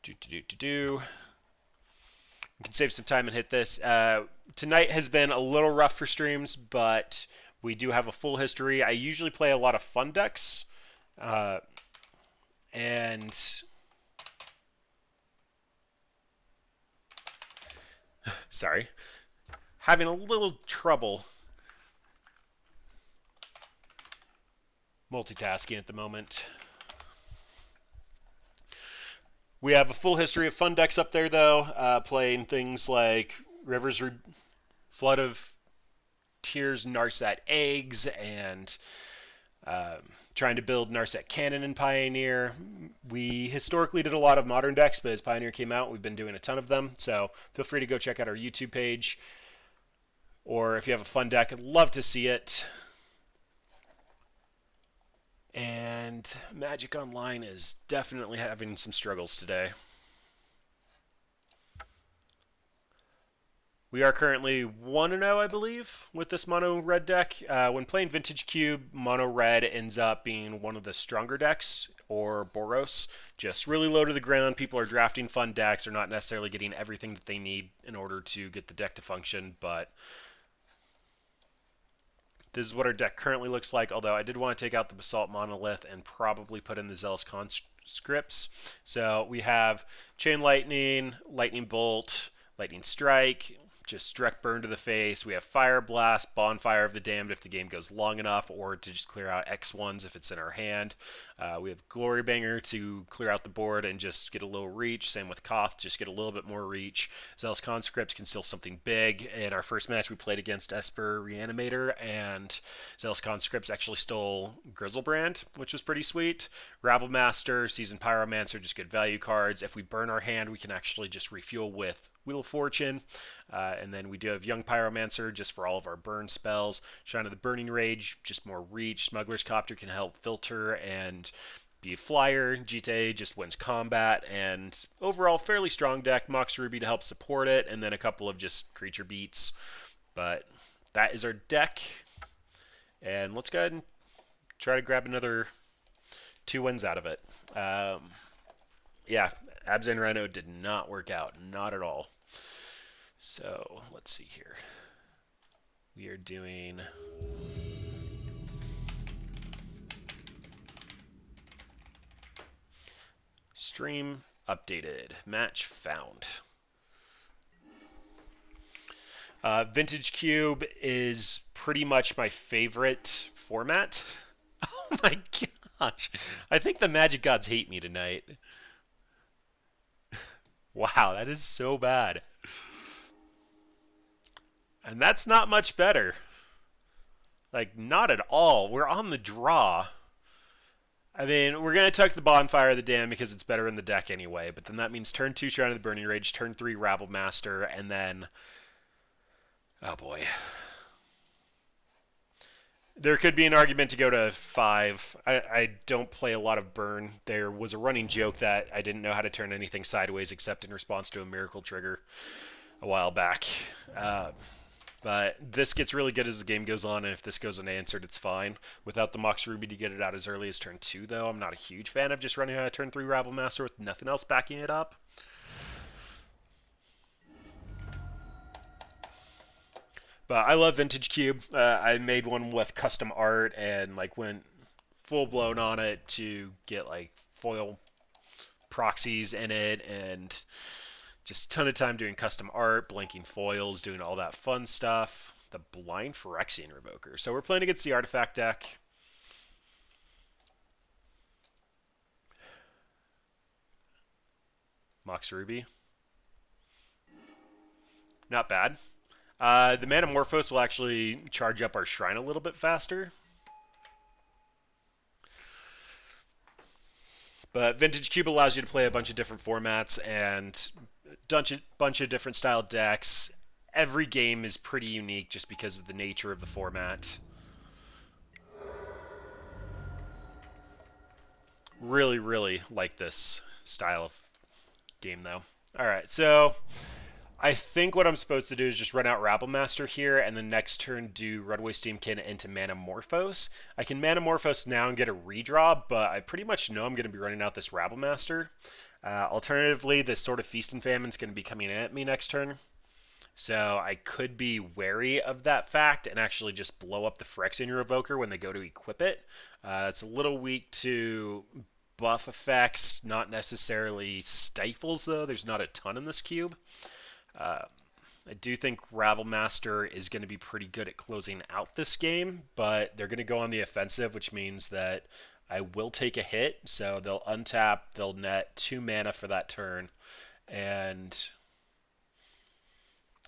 We can save some time and hit this. Tonight has been a little rough for streams, but we do have a full history. I usually play a lot of fun decks, and sorry, having a little trouble multitasking at the moment. We have a full history of fun decks up there, though, playing things like Flood of Tears, Narset Eggs, and trying to build Narset Cannon in Pioneer. We historically did a lot of modern decks, but as Pioneer came out, we've been doing a ton of them. So feel free to go check out our YouTube page. Or if you have a fun deck, I'd love to see it. And Magic Online is definitely having some struggles today. We are currently 1-0, I believe, with this mono red deck. When playing Vintage Cube, mono red ends up being one of the stronger decks, or Boros. Just really low to the ground. People are drafting fun decks. They're not necessarily getting everything that they need in order to get the deck to function, but this is what our deck currently looks like, although I did want to take out the Basalt Monolith and probably put in the Zealous Conscripts. So we have Chain Lightning, Lightning Bolt, Lightning Strike, just direct burn to the face. We have Fire Blast, Bonfire of the Damned if the game goes long enough, or to just clear out X1s if it's in our hand. We have Glory Banger to clear out the board and just get a little reach. Same with Koth, just get a little bit more reach. Zealous Conscripts can steal something big. In our first match, we played against Esper Reanimator, and Zealous Conscripts actually stole Grizzlebrand, which was pretty sweet. Rabble Master, Seasoned Pyromancer, just good value cards. If we burn our hand, we can actually just refuel with Wheel of Fortune. And then we do have Young Pyromancer just for all of our burn spells. Shrine of the Burning Rage, just more reach. Smuggler's Copter can help filter and be a flyer. GTA just wins combat, and overall fairly strong deck. Mox Ruby to help support it, and then a couple of just creature beats. But that is our deck. And let's go ahead and try to grab another 2 wins out of it. Yeah, Abzan Rhino did not work out. Not at all. So, let's see here. We are doing... Stream updated. Match found. Vintage Cube is pretty much my favorite format. Oh my gosh. I think the Magic Gods hate me tonight. Wow, that is so bad. And that's not much better. Like, not at all. We're on the draw. I mean, we're going to tuck the Bonfire of the Damned because it's better in the deck anyway. But then that means turn 2 Shrine of the Burning Rage, turn 3 Rabble Master, and then... Oh boy. There could be an argument to go to 5. I don't play a lot of burn. There was a running joke that I didn't know how to turn anything sideways except in response to a miracle trigger a while back. But this gets really good as the game goes on, and if this goes unanswered, it's fine. Without the Mox Ruby to get it out as early as turn 2, though, I'm not a huge fan of just running out of turn 3 Rabble Master with nothing else backing it up. But I love Vintage Cube. I made one with custom art and like went full blown on it to get like foil proxies in it, and just a ton of time doing custom art, blanking foils, doing all that fun stuff. The Blind Phyrexian Revoker. So we're playing against the Artifact deck. Mox Ruby. Not bad. The Manamorphose will actually charge up our Shrine a little bit faster. But Vintage Cube allows you to play a bunch of different formats and a bunch of different style decks. Every game is pretty unique just because of the nature of the format. Really, really like this style of game, though. Alright, so... I think what I'm supposed to do is just run out Rabble Master here, and then next turn do Runaway Steamkin into Manamorphose. I can Manamorphose now and get a redraw, but I pretty much know I'm going to be running out this Rabble Master. Alternatively, this sort of Feast and Famine is going to be coming in at me next turn. So I could be wary of that fact and actually just blow up the Phyrexian Revoker when they go to equip it. It's a little weak to buff effects, not necessarily stifles, though. There's not a ton in this cube. I do think Rabble Master is going to be pretty good at closing out this game, but they're going to go on the offensive, which means that I will take a hit. So they'll untap, they'll net 2 mana for that turn, and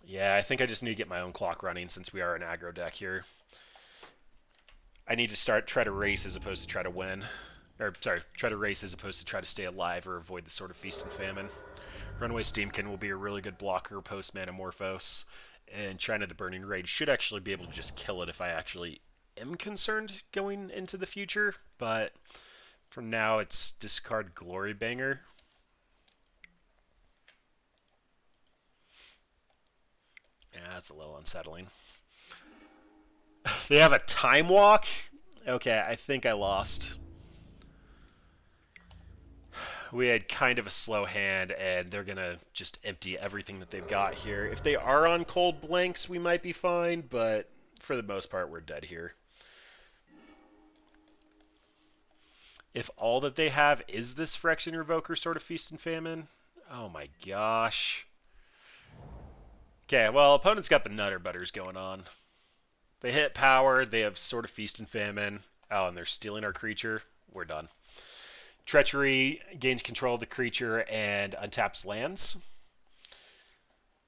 yeah, I think I just need to get my own clock running since we are an aggro deck here. I need to try to race as opposed to try to win. Or, sorry, try to race as opposed to try to stay alive or avoid the sort of Feast and Famine. Runaway Steamkin will be a really good blocker post Manamorphose, and Shrine of the Burning Rage should actually be able to just kill it if I actually am concerned going into the future, but for now it's discard Glory Banger. Yeah, that's a little unsettling. They have a Time Walk? Okay, I think I lost. We had kind of a slow hand, and they're going to just empty everything that they've got here. If they are on cold blanks, we might be fine, but for the most part, we're dead here. If all that they have is this Phyrexian Revoker sort of Feast and Famine, oh my gosh. Okay, well, opponent's got the Nutter Butters going on. They hit power, they have Sword of Feast and Famine. Oh, and they're stealing our creature. We're done. Treachery gains control of the creature and untaps lands.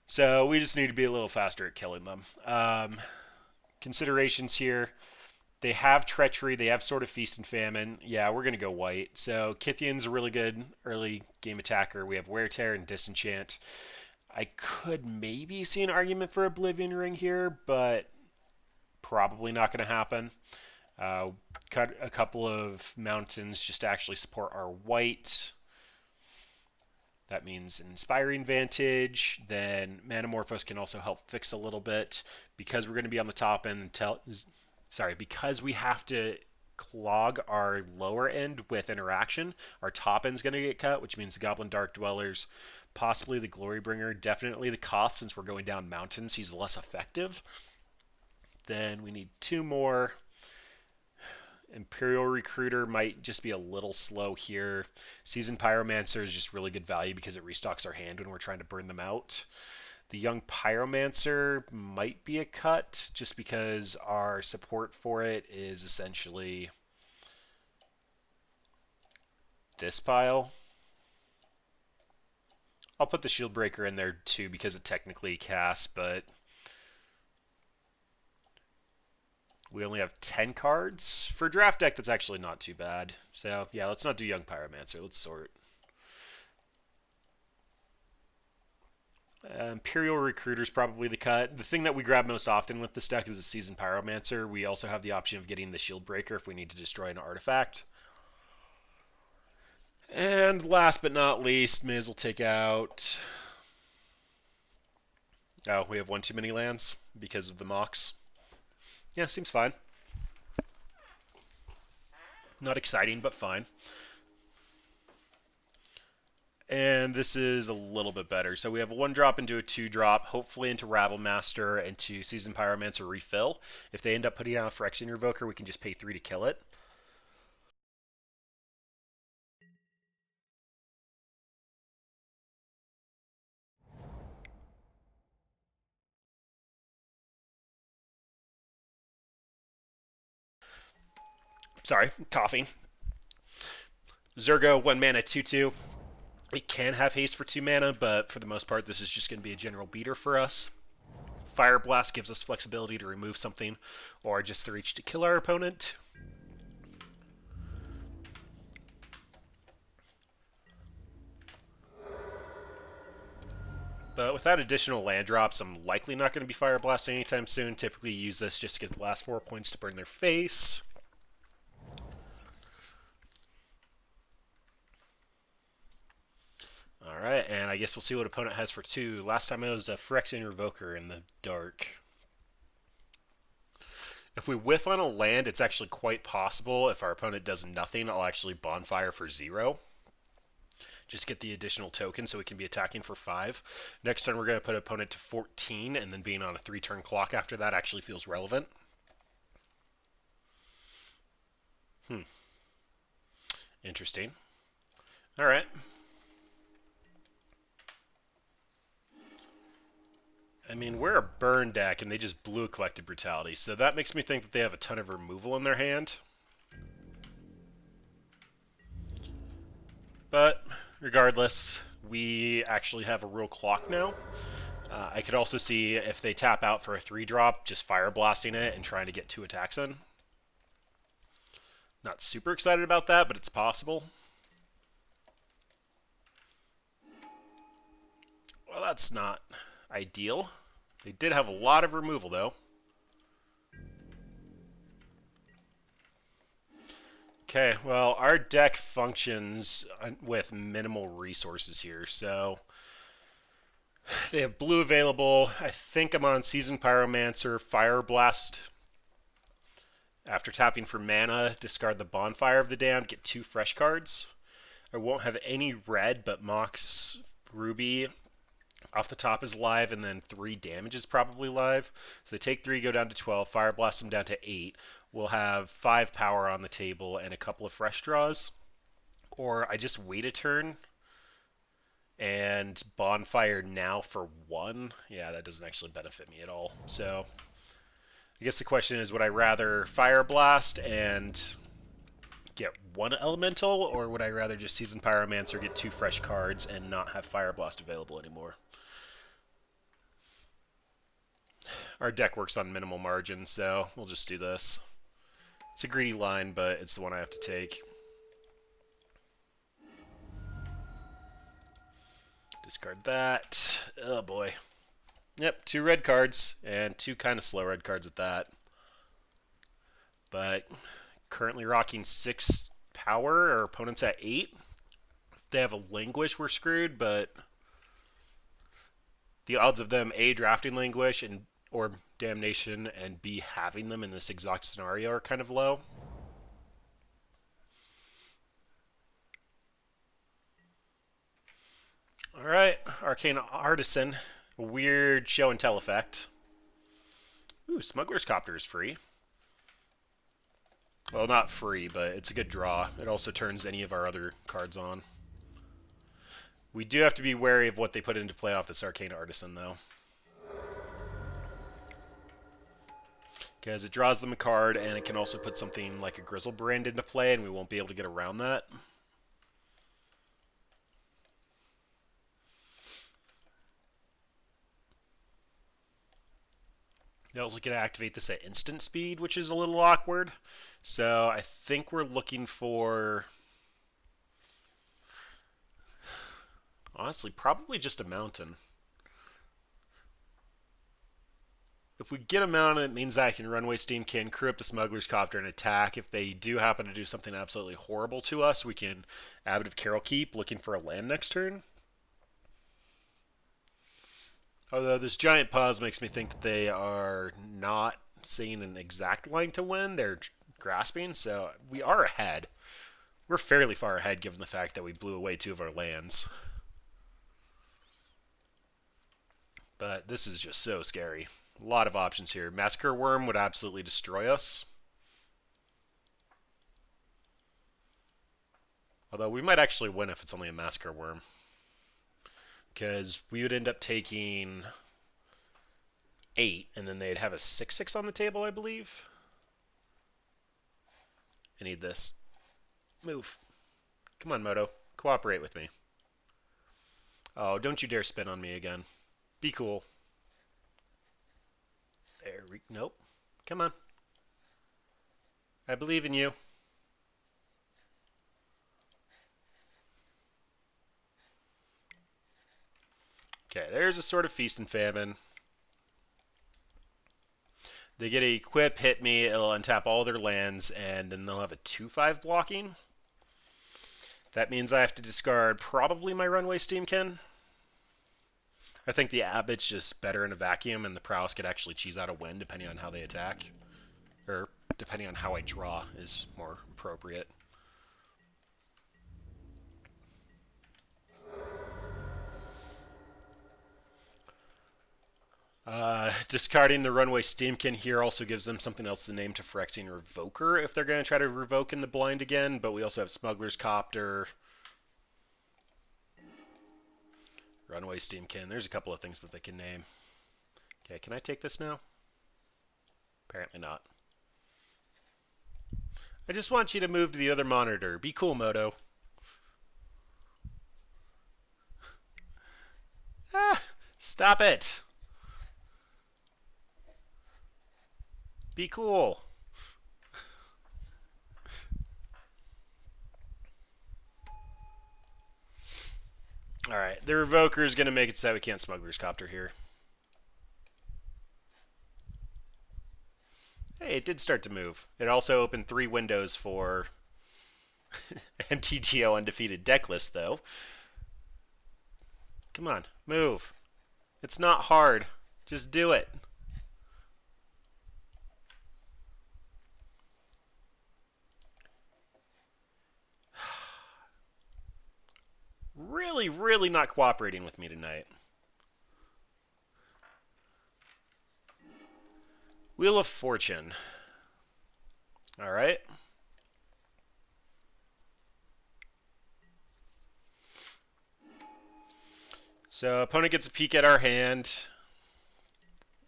So we just need to be a little faster at killing them. Considerations here. They have Treachery. They have Sword of Feast and Famine. Yeah, we're going to go white. So Kithian's a really good early game attacker. We have Wear Tear and Disenchant. I could maybe see an argument for Oblivion Ring here, but probably not going to happen. Cut a couple of mountains just to actually support our white. That means Inspiring Vantage. Then Manamorphose can also help fix a little bit. Because we're going to be on the top end, because we have to clog our lower end with interaction, our top end's going to get cut, which means the Goblin Dark Dwellers, possibly the Glorybringer, definitely the Koth, since we're going down mountains, he's less effective. Then we need 2 more. Imperial Recruiter might just be a little slow here. Seasoned Pyromancer is just really good value because it restocks our hand when we're trying to burn them out. The Young Pyromancer might be a cut just because our support for it is essentially this pile. I'll put the Shield Breaker in there too because it technically casts, but we only have 10 cards. For a draft deck, that's actually not too bad. So, yeah, let's not do Young Pyromancer. Let's sort. Imperial Recruiter is probably the cut. The thing that we grab most often with this deck is the Seasoned Pyromancer. We also have the option of getting the Shield Breaker if we need to destroy an artifact. And last but not least, may as well take out... Oh, we have one too many lands because of the Mox. Yeah, seems fine. Not exciting, but fine. And this is a little bit better. So we have a 1-drop into a 2-drop, hopefully into Ravelmaster, and to Seasoned Pyromancer refill. If they end up putting out a Phyrexian Revoker, we can just pay 3 to kill it. Sorry, coughing. Zergo, 1 mana, 2/2. It can have haste for 2 mana, but for the most part, this is just going to be a general beater for us. Fire Blast gives us flexibility to remove something, or just the reach to kill our opponent. But without additional land drops, I'm likely not going to be Fire Blasting anytime soon. Typically use this just to get the last 4 points to burn their face. Alright, and I guess we'll see what opponent has for 2. Last time it was a Phyrexian Revoker in the dark. If we whiff on a land, it's actually quite possible. If our opponent does nothing, I'll actually Bonfire for 0. Just get the additional token so we can be attacking for 5. Next turn we're going to put opponent to 14, and then being on a 3-turn clock after that actually feels relevant. Interesting. Alright. I mean, we're a burn deck, and they just blew a Collective Brutality, so that makes me think that they have a ton of removal in their hand. But, regardless, we actually have a real clock now. I could also see if they tap out for a 3-drop, just Fire Blasting it and trying to get 2 attacks in. Not super excited about that, but it's possible. Well, that's not ideal. They did have a lot of removal, though. Okay, well, our deck functions with minimal resources here, so they have blue available. I think I'm on Seasoned Pyromancer, Fire Blast. After tapping for mana, discard the Bonfire of the Damned, get 2 fresh cards. I won't have any red, but Mox Ruby off the top is live, and then 3 damage is probably live. So they take 3, go down to 12, Fire Blast them down to 8. We'll have 5 power on the table and a couple of fresh draws. Or I just wait a turn and Bonfire now for 1. Yeah, that doesn't actually benefit me at all. So I guess the question is, would I rather Fire Blast and get 1 elemental, or would I rather just Seasoned Pyromancer, get 2 fresh cards, and not have Fire Blast available anymore? Our deck works on minimal margin, so we'll just do this. It's a greedy line, but it's the one I have to take. Discard that. Oh boy. Yep, 2 red cards, and 2 kind of slow red cards at that. But currently rocking 6 power, our opponent's at 8. If they have a Languish, we're screwed, but the odds of them A, drafting Languish, and or Damnation, and B, having them in this exact scenario are kind of low. Alright, Arcane Artisan. Weird show and tell effect. Ooh, Smuggler's Copter is free. Well, not free, but it's a good draw. It also turns any of our other cards on. We do have to be wary of what they put into play off this Arcane Artisan, though. Because it draws them a card, and it can also put something like a Grizzlebrand into play, and we won't be able to get around that. They also can activate this at instant speed, which is a little awkward. So I think we're looking for, honestly, probably just a mountain. If we get a mountain, it means that I can Runaway Steamkin, crew up the Smuggler's Copter, and attack. If they do happen to do something absolutely horrible to us, we can Abbot of Carol Keep, looking for a land next turn. Although this giant pause makes me think that they are not seeing an exact line to win. They're grasping, so we are ahead. We're fairly far ahead given the fact that we blew away 2 of our lands. But this is just so scary. A lot of options here. Massacre Worm would absolutely destroy us. Although we might actually win if it's only a Massacre Worm. Because we would end up taking 8, and then they'd have a 6/6 on the table, I believe. I need this. Move. Come on, Moto. Cooperate with me. Oh, don't you dare spin on me again. Be cool. Nope. Come on. I believe in you. Okay, there's a sort of Feast and Famine. They get a equip, hit me, it'll untap all their lands, and then they'll have a 2/5 blocking. That means I have to discard probably my Runaway Steamkin. I think the Abbot's just better in a vacuum, and the Prowess could actually cheese out a win depending on how they attack. Or depending on how I draw is more appropriate. Discarding the Runaway Steamkin here also gives them something else to name to Phyrexian Revoker if they're going to try to revoke in the blind again, but we also have Smuggler's Copter, Runaway Steamkin. There's a couple of things that they can name. Okay, can I take this now? Apparently not. I just want you to move to the other monitor. Be cool, Moto. Ah, stop it. Be cool. Alright, the Revoker is going to make it so we can't Smuggler's Copter here. Hey, it did start to move. It also opened 3 windows for MTGO Undefeated deck list, though. Come on, move. It's not hard. Just do it. Really, really not cooperating with me tonight. Wheel of Fortune. All right. So opponent gets a peek at our hand.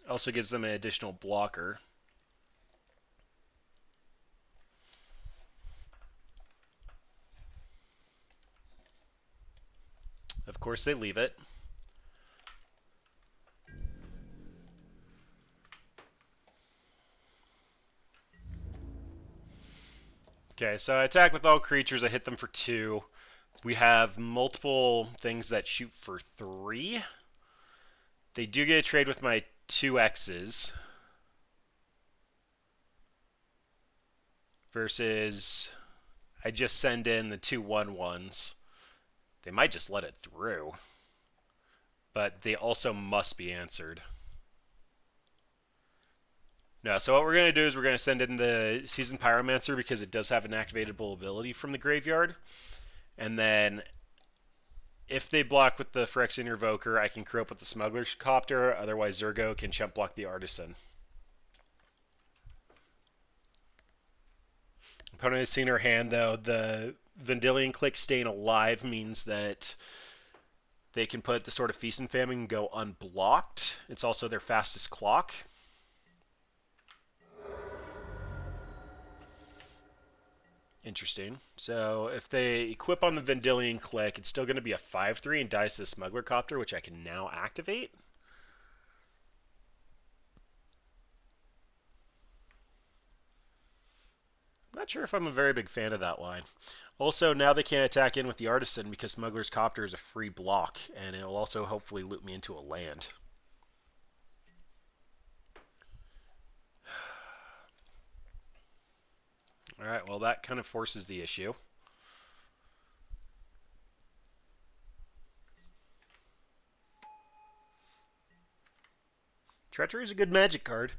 Also gives them an additional blocker. Of course, they leave it. Okay, so I attack with all creatures. I hit them for 2. We have multiple things that shoot for 3. They do get a trade with my 2 X's. Versus I just send in the 2 1/1s. They might just let it through. But they also must be answered. No, so what we're going to do is we're going to send in the Seasoned Pyromancer because it does have an activatable ability from the graveyard. And then if they block with the Phyrexian Revoker, I can crew up with the Smuggler's Copter. Otherwise, Zurgo can chump block the Artisan. Opponent has seen her hand, though. The Vendilion Clique staying alive means that they can put the Sword of Feast and Famine and go unblocked. It's also their fastest clock. Interesting. So if they equip on the Vendilion Clique, it's still going to be a 5/3 and dies to the Smuggler Copter, which I can now activate. I'm not sure if I'm a very big fan of that line. Also, now they can't attack in with the Artisan because Smuggler's Copter is a free block, and it'll also hopefully loop me into a land. Alright, well that kind of forces the issue. Treachery is a good Magic card.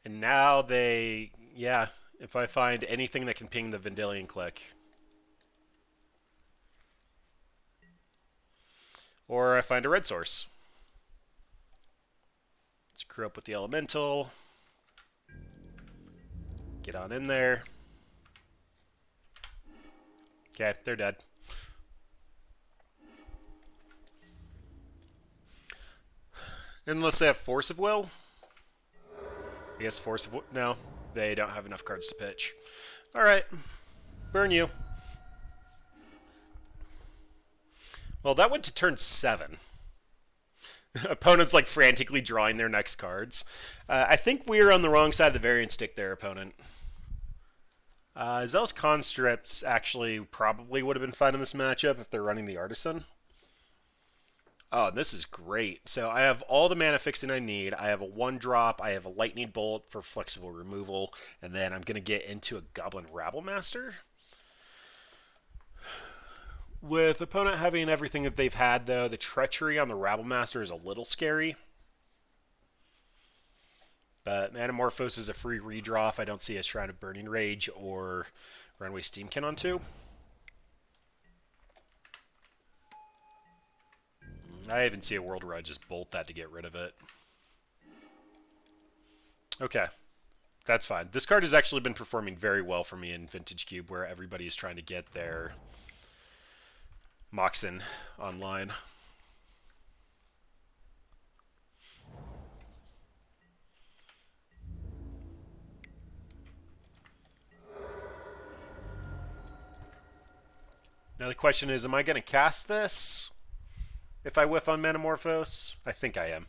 And now they, yeah, if I find anything that can ping the Vendilion Clique. Or I find a red source. Let's crew up with the Elemental. Get on in there. Okay, they're dead. Unless they have Force of Will. I guess Force of Will. No, they don't have enough cards to pitch. Alright. Burn you. Well, that went to turn 7. Opponent's like frantically drawing their next cards. I think we are on the wrong side of the variant stick there, opponent. Zealous Conscripts actually probably would have been fine in this matchup if they're running the Artisan. Oh, this is great. So I have all the mana fixing I need. I have a 1-drop. I have a Lightning Bolt for flexible removal. And then I'm going to get into a Goblin Rabblemaster. With opponent having everything that they've had, though, the Treachery on the Rabblemaster is a little scary. But Manamorphose is a free redraw if I don't see a Shrine of Burning Rage or Runaway Steamkin on 2. I even see a world where I just bolt that to get rid of it. Okay, that's fine. This card has actually been performing very well for me in Vintage Cube, where everybody is trying to get their Moxen online. Now the question is, am I going to cast this if I whiff on Manamorphose? I think I am.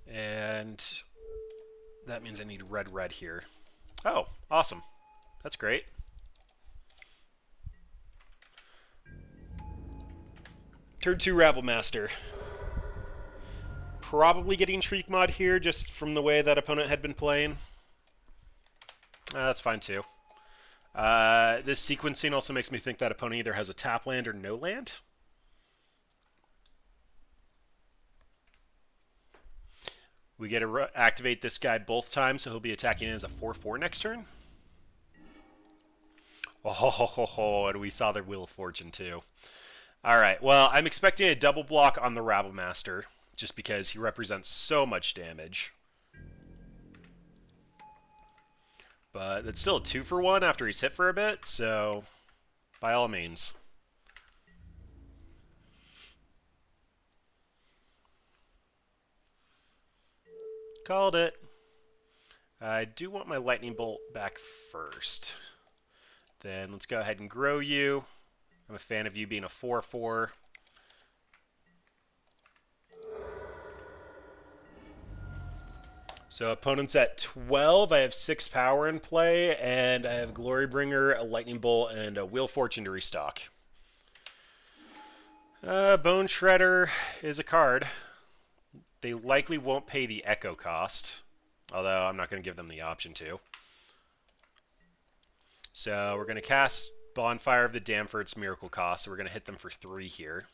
And that means I need red here. Oh, awesome. That's great. Turn 2 Rabblemaster. Probably getting Shriek Mod here just from the way that opponent had been playing. That's fine too. This sequencing also makes me think that opponent either has a tap land or no land. We get to activate this guy both times, so he'll be attacking as a 4/4 next turn. Oh, and we saw their Wheel of Fortune too. Alright, well, I'm expecting a double block on the Rabblemaster just because he represents so much damage. But it's still a 2-for-1 after he's hit for a bit, so by all means. Called it. I do want my lightning bolt back first. Then let's go ahead and grow you. I'm a fan of you being a 4-4. So opponent's at 12. I have 6 power in play, and I have Glorybringer, a Lightning Bolt, and a Wheel of Fortune to restock. Bone Shredder is a card. They likely won't pay the Echo cost, although I'm not going to give them the option to. So we're going to cast Bonfire of the Damned for its miracle cost, so we're going to hit them for 3 here.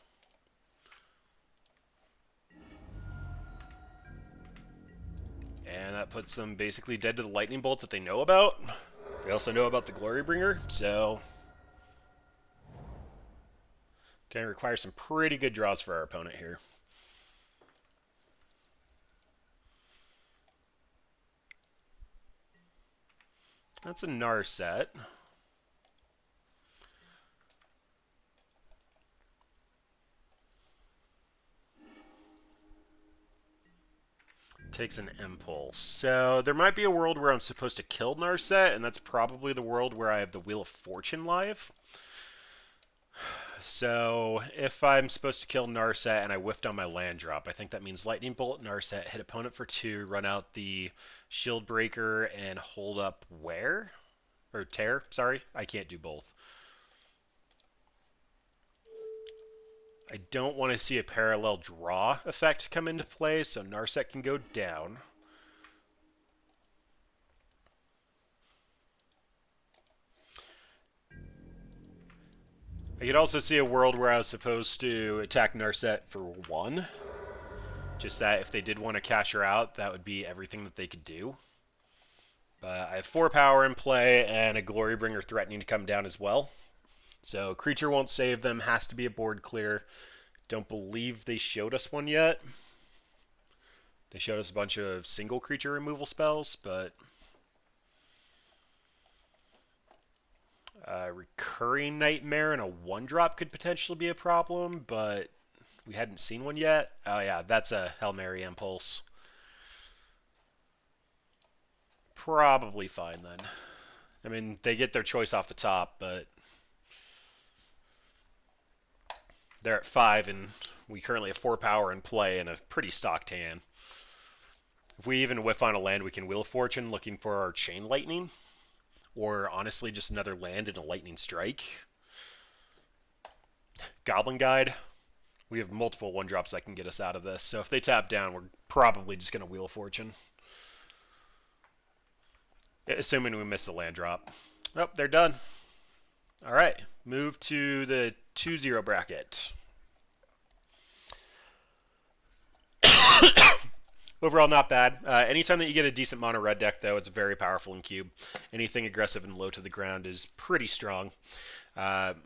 And that puts them basically dead to the Lightning Bolt that they know about. They also know about the Glorybringer, so going to require some pretty good draws for our opponent here. That's a Narset. Takes an Impulse. So there might be a world where I'm supposed to kill Narset, and that's probably the world where I have the Wheel of Fortune live. So if I'm supposed to kill Narset and I whiffed on my land drop, I think that means Lightning Bolt, Narset, hit opponent for 2, run out the Shield Breaker, and hold up Wear? Or Tear, sorry. I can't do both. I don't want to see a parallel draw effect come into play, so Narset can go down. I could also see a world where I was supposed to attack Narset for 1. Just that if they did want to cash her out, that would be everything that they could do. But I have 4 power in play and a Glorybringer threatening to come down as well. So creature won't save them, has to be a board clear. Don't believe they showed us one yet. They showed us a bunch of single creature removal spells, but Recurring Nightmare and a 1-drop could potentially be a problem, but we hadn't seen one yet. Oh yeah, that's a Hail Mary Impulse. Probably fine then. I mean, they get their choice off the top, but they're at 5, and we currently have 4 power in play and a pretty stocked hand. If we even whiff on a land, we can Wheel of Fortune looking for our Chain Lightning, or honestly just another land and a Lightning Strike. Goblin Guide. We have multiple 1-drops that can get us out of this, so if they tap down, we're probably just going to Wheel of Fortune. Assuming we miss the land drop. Oh, they're done. All right, move to the 2-0 bracket. Overall, not bad. Anytime that you get a decent mono red deck, though, it's very powerful in cube. Anything aggressive and low to the ground is pretty strong. Yep.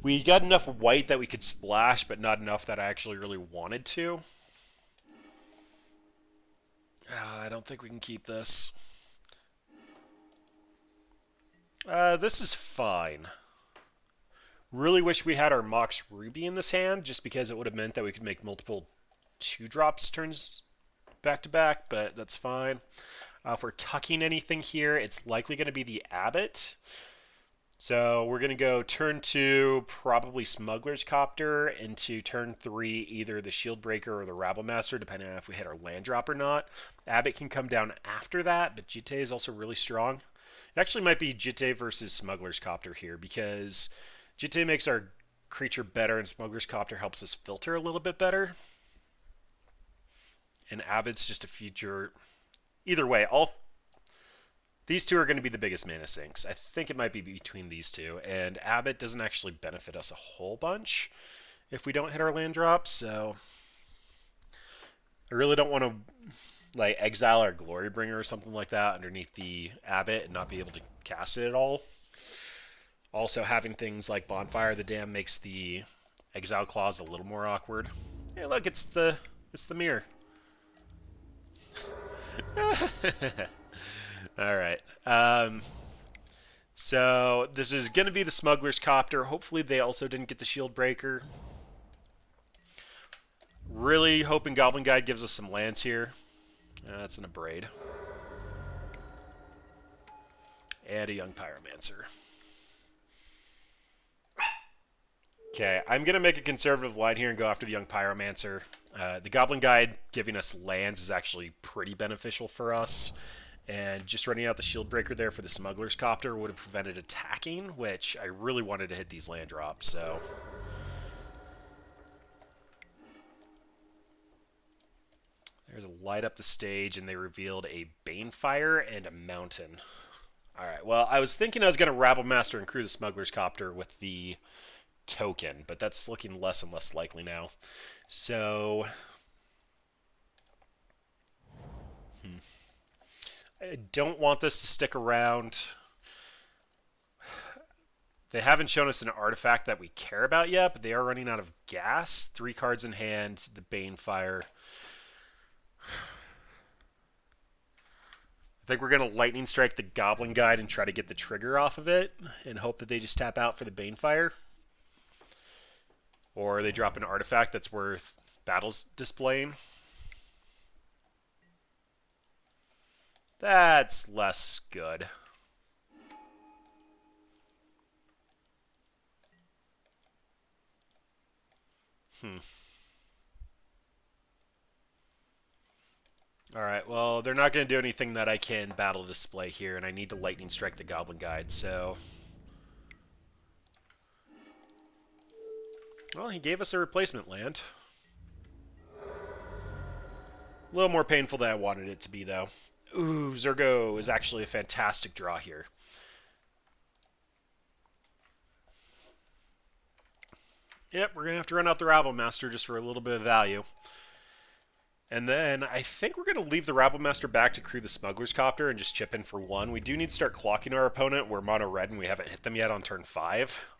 We got enough white that we could splash, but not enough that I actually really wanted to. I don't think we can keep this. This is fine. Really wish we had our Mox Ruby in this hand, just because it would have meant that we could make multiple 2-drops turns back to back, but that's fine. If we're tucking anything here, it's likely going to be the Abbot. So we're going to go turn 2, probably Smuggler's Copter, into turn 3, either the Shield Breaker or the Rabble Master, depending on if we hit our land drop or not. Abbot can come down after that, but Jitte is also really strong. It actually might be Jitte versus Smuggler's Copter here, because Jitte makes our creature better, and Smuggler's Copter helps us filter a little bit better. And Abbot's just a future. Either way, these two are going to be the biggest mana sinks. I think it might be between these two, and Abbot doesn't actually benefit us a whole bunch if we don't hit our land drops, so I really don't want to like exile our Glorybringer or something like that underneath the Abbot and not be able to cast it at all. Also, having things like Bonfire of the Damned makes the Exile Claw's a little more awkward. Hey, look, it's the mirror. All right. So this is going to be the Smuggler's Copter. Hopefully they also didn't get the Shield Breaker. Really hoping Goblin Guide gives us some lands here. That's an Abrade. And a Young Pyromancer. Okay, I'm going to make a conservative line here and go after the Young Pyromancer. The Goblin Guide giving us lands is actually pretty beneficial for us. And just running out the Shield Breaker there for the Smuggler's Copter would have prevented attacking, which I really wanted to hit these land drops, so... There's a light up the stage, and they revealed a Banefire and a Mountain. Alright, well, I was thinking I was going to Rabblemaster and crew the Smuggler's Copter with the token, but that's looking less and less likely now. So... I don't want this to stick around. They haven't shown us an artifact that we care about yet, but they are running out of gas. 3 cards in hand, the Banefire. I think we're going to Lightning Strike the Goblin Guide and try to get the trigger off of it and hope that they just tap out for the Banefire. Or they drop an artifact that's worth battles displaying. That's less good. Alright, well, they're not going to do anything that I can battle display here, and I need to Lightning Strike the Goblin Guide, so... Well, he gave us a replacement land. A little more painful than I wanted it to be, though. Ooh, Zurgo is actually a fantastic draw here. Yep, we're going to have to run out the Rabblemaster just for a little bit of value. And then I think we're going to leave the Rabblemaster back to crew the Smuggler's Copter and just chip in for 1. We do need to start clocking our opponent. We're mono red and we haven't hit them yet on turn 5.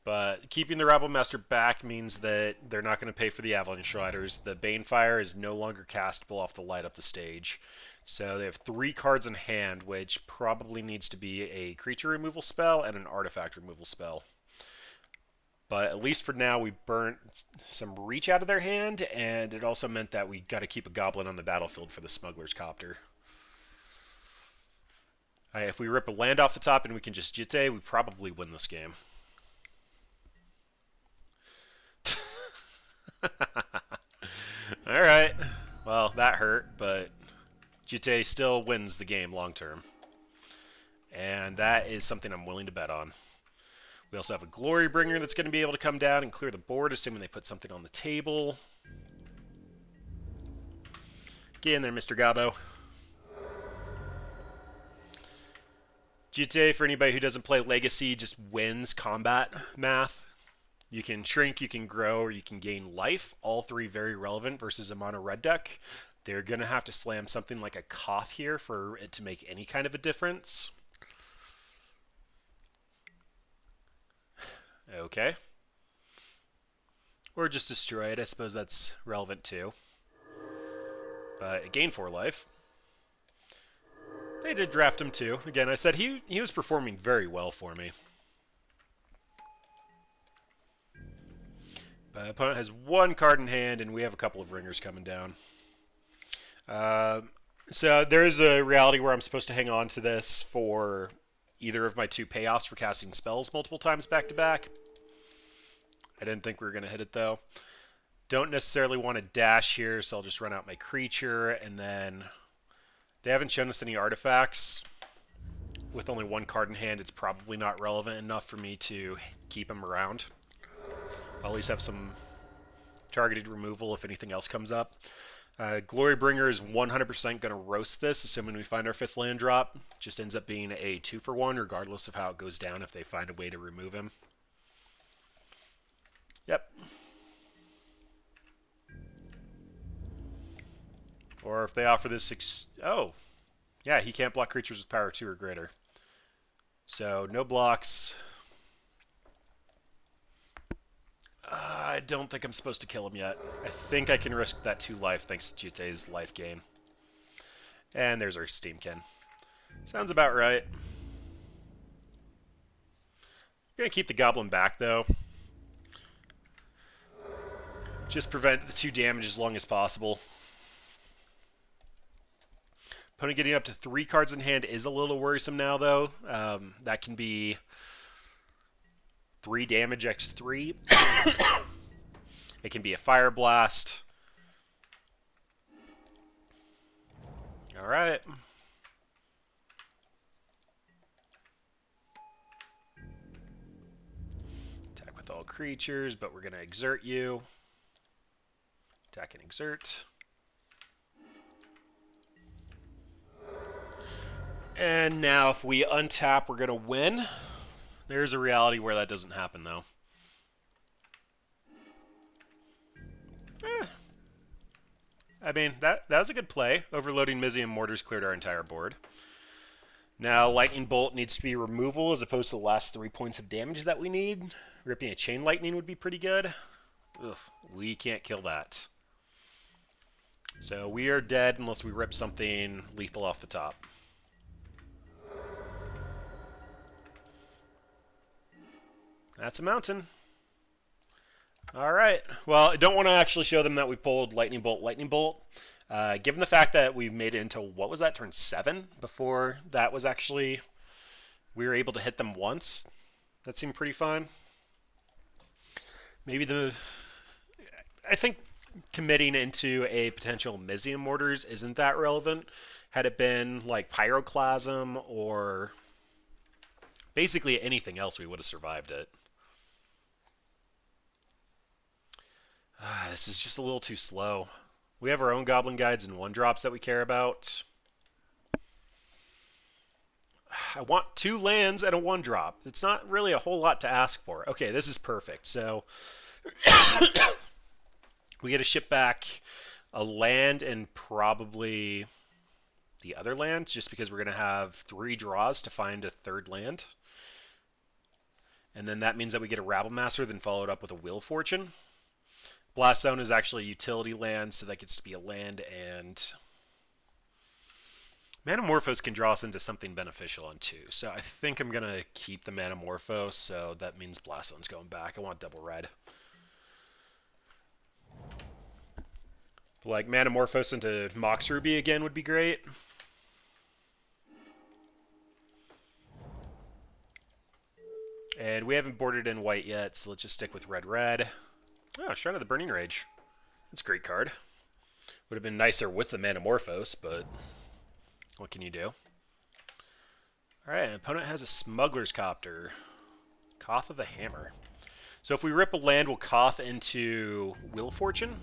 But keeping the Rabblemaster back means that they're not going to pay for the Avalanche Riders. The Banefire is no longer castable off the light up the stage. So they have 3 cards in hand, which probably needs to be a creature removal spell and an artifact removal spell. But at least for now, we burnt some reach out of their hand, and it also meant that we got to keep a goblin on the battlefield for the Smuggler's Copter. If we rip a land off the top and we can just Jitte, we probably win this game. Alright. Well, that hurt, but Jitte still wins the game long term. And that is something I'm willing to bet on. We also have a Glory Bringer that's going to be able to come down and clear the board, assuming they put something on the table. Get in there, Mr. Gabo. Jitte, for anybody who doesn't play Legacy, just wins combat math. You can shrink, you can grow, or you can gain life. All 3 very relevant versus a mono red deck. They're going to have to slam something like a Koth here for it to make any kind of a difference. Okay. Or just destroy it. I suppose that's relevant too. But it gained 4 life. They did draft him too. Again, I said he was performing very well for me. My opponent has 1 card in hand, and we have a couple of ringers coming down. So there is a reality where I'm supposed to hang on to this for either of my 2 payoffs for casting spells multiple times back to back. I didn't think we were going to hit it, though. Don't necessarily want to dash here, so I'll just run out my creature, and then they haven't shown us any artifacts. With only 1 card in hand, it's probably not relevant enough for me to keep him around. I'll at least have some targeted removal if anything else comes up. Glorybringer is 100% going to roast this, assuming we find our 5th land drop. Just ends up being a 2-for-1, regardless of how it goes down if they find a way to remove him. Yep. Or if they offer this... Oh! Yeah, he can't block creatures with power 2 or greater. So no blocks. I don't think I'm supposed to kill him yet. I think I can risk that 2 life thanks to Jite's life gain. And there's our Steamkin. Sounds about right. Gonna keep the Goblin back though. Just prevent the 2 damage as long as possible. Opponent getting up to 3 cards in hand is a little worrisome now though. That can be 3 damage x 3. It can be a Fire Blast. Alright. Attack with all creatures, but we're going to exert you. Attack and exert. And now if we untap, we're going to win. There's a reality where that doesn't happen, though. I mean, that was a good play. Overloading Mizium Mortars cleared our entire board. Now, Lightning Bolt needs to be removal as opposed to the last 3 points of damage that we need. Ripping a Chain Lightning would be pretty good. Ugh, we can't kill that. So we are dead unless we rip something lethal off the top. That's a mountain. Alright. Well, I don't want to actually show them that we pulled Lightning Bolt, Lightning Bolt. Given the fact that we made it into, what was that, turn 7? Before that was actually, we were able to hit them once. That seemed pretty fun. Maybe I think committing into a potential Mizium Mortars isn't that relevant. Had it been like Pyroclasm or basically anything else, we would have survived it. This is just a little too slow. We have our own Goblin Guides and 1-drops that we care about. I want 2 lands and a 1-drop. It's not really a whole lot to ask for. Okay, this is perfect. So we get to ship back a land and probably the other land, just because we're going to have 3 draws to find a 3rd land. And then that means that we get a Rabblemaster, then followed up with a Wheel Fortune. Blast Zone is actually a utility land, so that gets to be a land, and Manamorphose can draw us into something beneficial on 2. So I think I'm going to keep the Manamorphose, so that means Blast Zone's going back. I want double red. Like, Manamorphose into Mox Ruby again would be great. And we haven't boarded in white yet, so let's just stick with red. Oh, Shrine of the Burning Rage. That's a great card. Would have been nicer with the Manamorphose, but what can you do? Alright, an opponent has a Smuggler's Copter. Koth of the Hammer. So if we rip a land, we'll Koth into Wheel Fortune.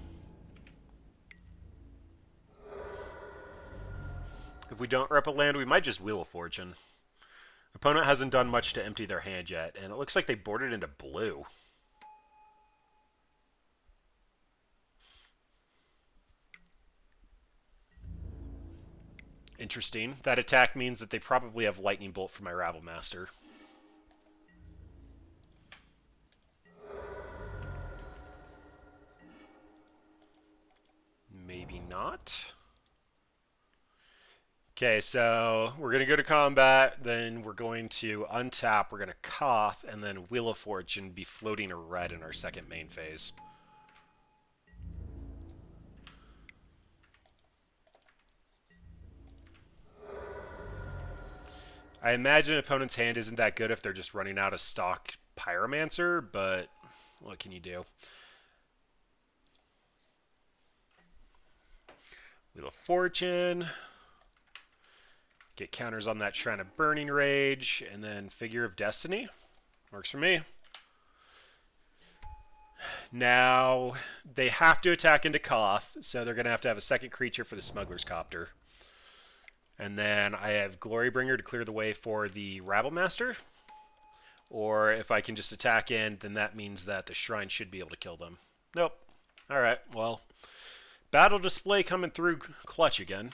If we don't rip a land, we might just Wheel of Fortune. Opponent hasn't done much to empty their hand yet, and it looks like they boarded into blue. Interesting. That attack means that they probably have Lightning Bolt for my Rabblemaster. Maybe not. Okay, so we're going to go to combat, then we're going to untap, we're going to Koth, and then Wheel of Fortune be floating a red in our second main phase. I imagine an opponent's hand isn't that good if they're just running out of stock Pyromancer, but what can you do? Wheel of Fortune. Get counters on that Shrine of Burning Rage, and then Figure of Destiny. Works for me. Now, they have to attack into Koth, so they're going to have a second creature for the Smuggler's Copter. And then I have Glorybringer to clear the way for the Rabblemaster. Or if I can just attack in, then that means that the Shrine should be able to kill them. Nope. Alright, well. Battle Display coming through clutch again.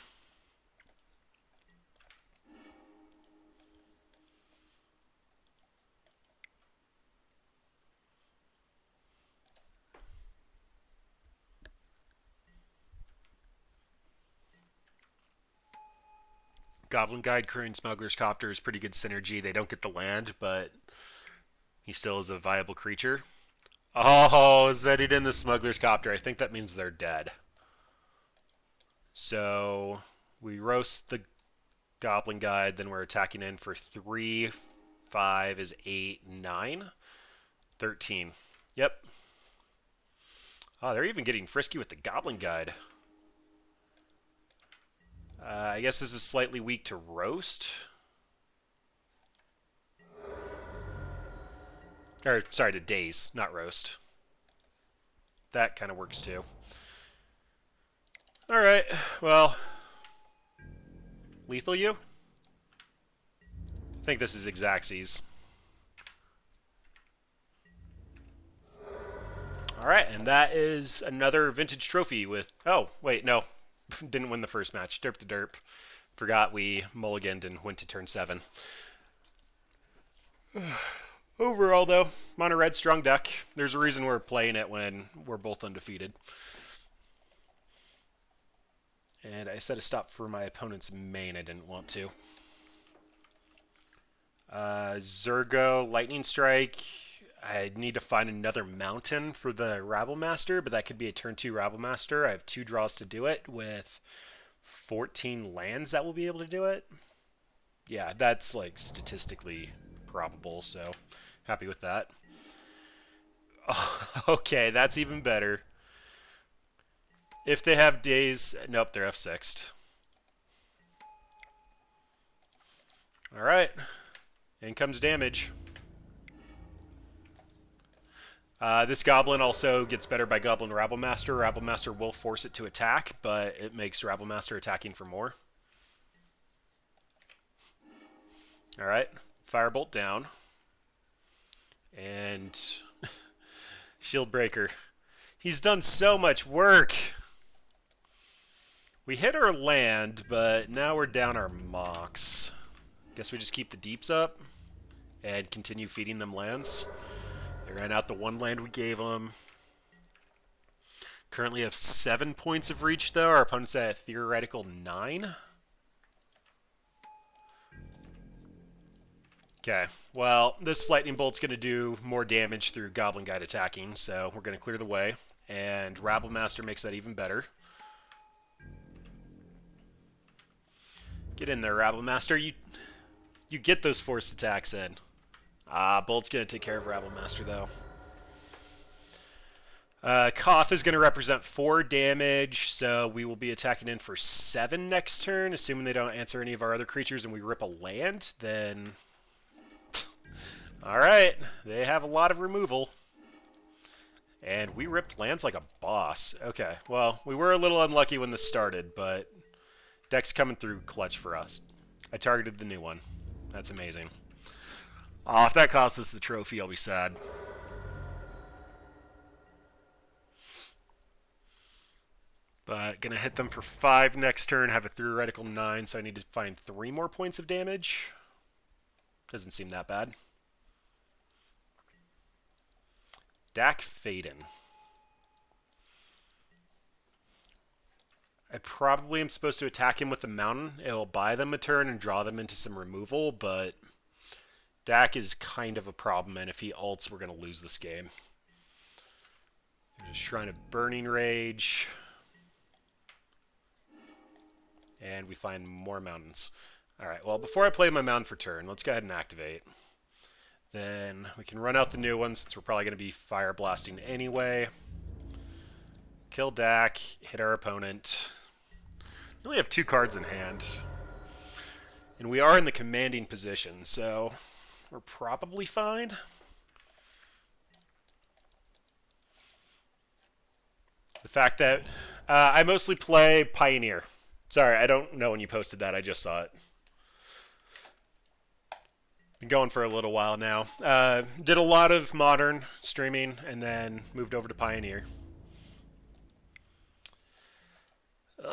Goblin Guide, Crewing Smuggler's Copter is pretty good synergy. They don't get the land, but he still is a viable creature. Oh, Zeddied in the Smuggler's Copter. I think that means they're dead. So we roast the Goblin Guide, then we're attacking in for 3, 5 is 8, 9, 13. Yep. Oh, they're even getting frisky with the Goblin Guide. I guess this is slightly weak to roast. Or, sorry, to daze, not roast. That kind of works too. Alright, well. Lethal you? I think this is Xaxes. Alright, and that is another vintage trophy with... Oh, wait, no. Didn't win the first match. Derp to derp. Forgot we mulliganed and went to turn 7. Overall, though, mono red, strong deck. There's a reason we're playing it when we're both undefeated. And I set a stop for my opponent's main. I didn't want to. Zergo, Lightning Strike. I need to find another mountain for the Rabble Master, but that could be a turn 2 Rabble Master. I have 2 draws to do it with 14 lands that will be able to do it. Yeah, that's like statistically probable, so happy with that. Oh, okay, that's even better. If they have days... Nope, they're F6'd. Alright. In comes damage. This Goblin also gets better by Goblin Rabble Master. Rabble Master will force it to attack, but it makes Rabble Master attacking for more. Alright. Firebolt down. And... Shield Breaker. He's done so much work! We hit our land, but now we're down our Mox. Guess we just keep the deeps up and continue feeding them lands. They ran out the 1 land we gave them. Currently have 7 points of reach, though. Our opponent's at a theoretical 9. Okay, well, this Lightning Bolt's going to do more damage through Goblin Guide attacking, so we're going to clear the way. And Rabble Master makes that even better. Get in there, Rabble Master. You get those forced attacks in. Bolt's going to take care of Rabble Master, though. Koth is going to represent 4 damage, so we will be attacking in for 7 next turn. Assuming they don't answer any of our other creatures and we rip a land, then... Alright, they have a lot of removal. And we ripped lands like a boss. Okay, well, we were a little unlucky when this started, but deck's coming through clutch for us. I targeted the new one. That's amazing. Oh, if that costs us the trophy, I'll be sad. But gonna hit them for 5 next turn, have a theoretical 9, so I need to find 3 more points of damage. Doesn't seem that bad. Dak Faden. I probably am supposed to attack him with a mountain. It'll buy them a turn and draw them into some removal, but Dak is kind of a problem, and if he ults, we're going to lose this game. There's a Shrine of Burning Rage. And we find more mountains. Alright, well, before I play my mountain for turn, let's go ahead and activate. Then we can run out the new ones, since we're probably going to be fire blasting anyway. Kill Dak, hit our opponent. We only have 2 cards in hand. And we are in the commanding position, so we're probably fine. The fact that I mostly play Pioneer. Sorry, I don't know when you posted that. I just saw it. Been going for a little while now. Did a lot of Modern streaming and then moved over to Pioneer.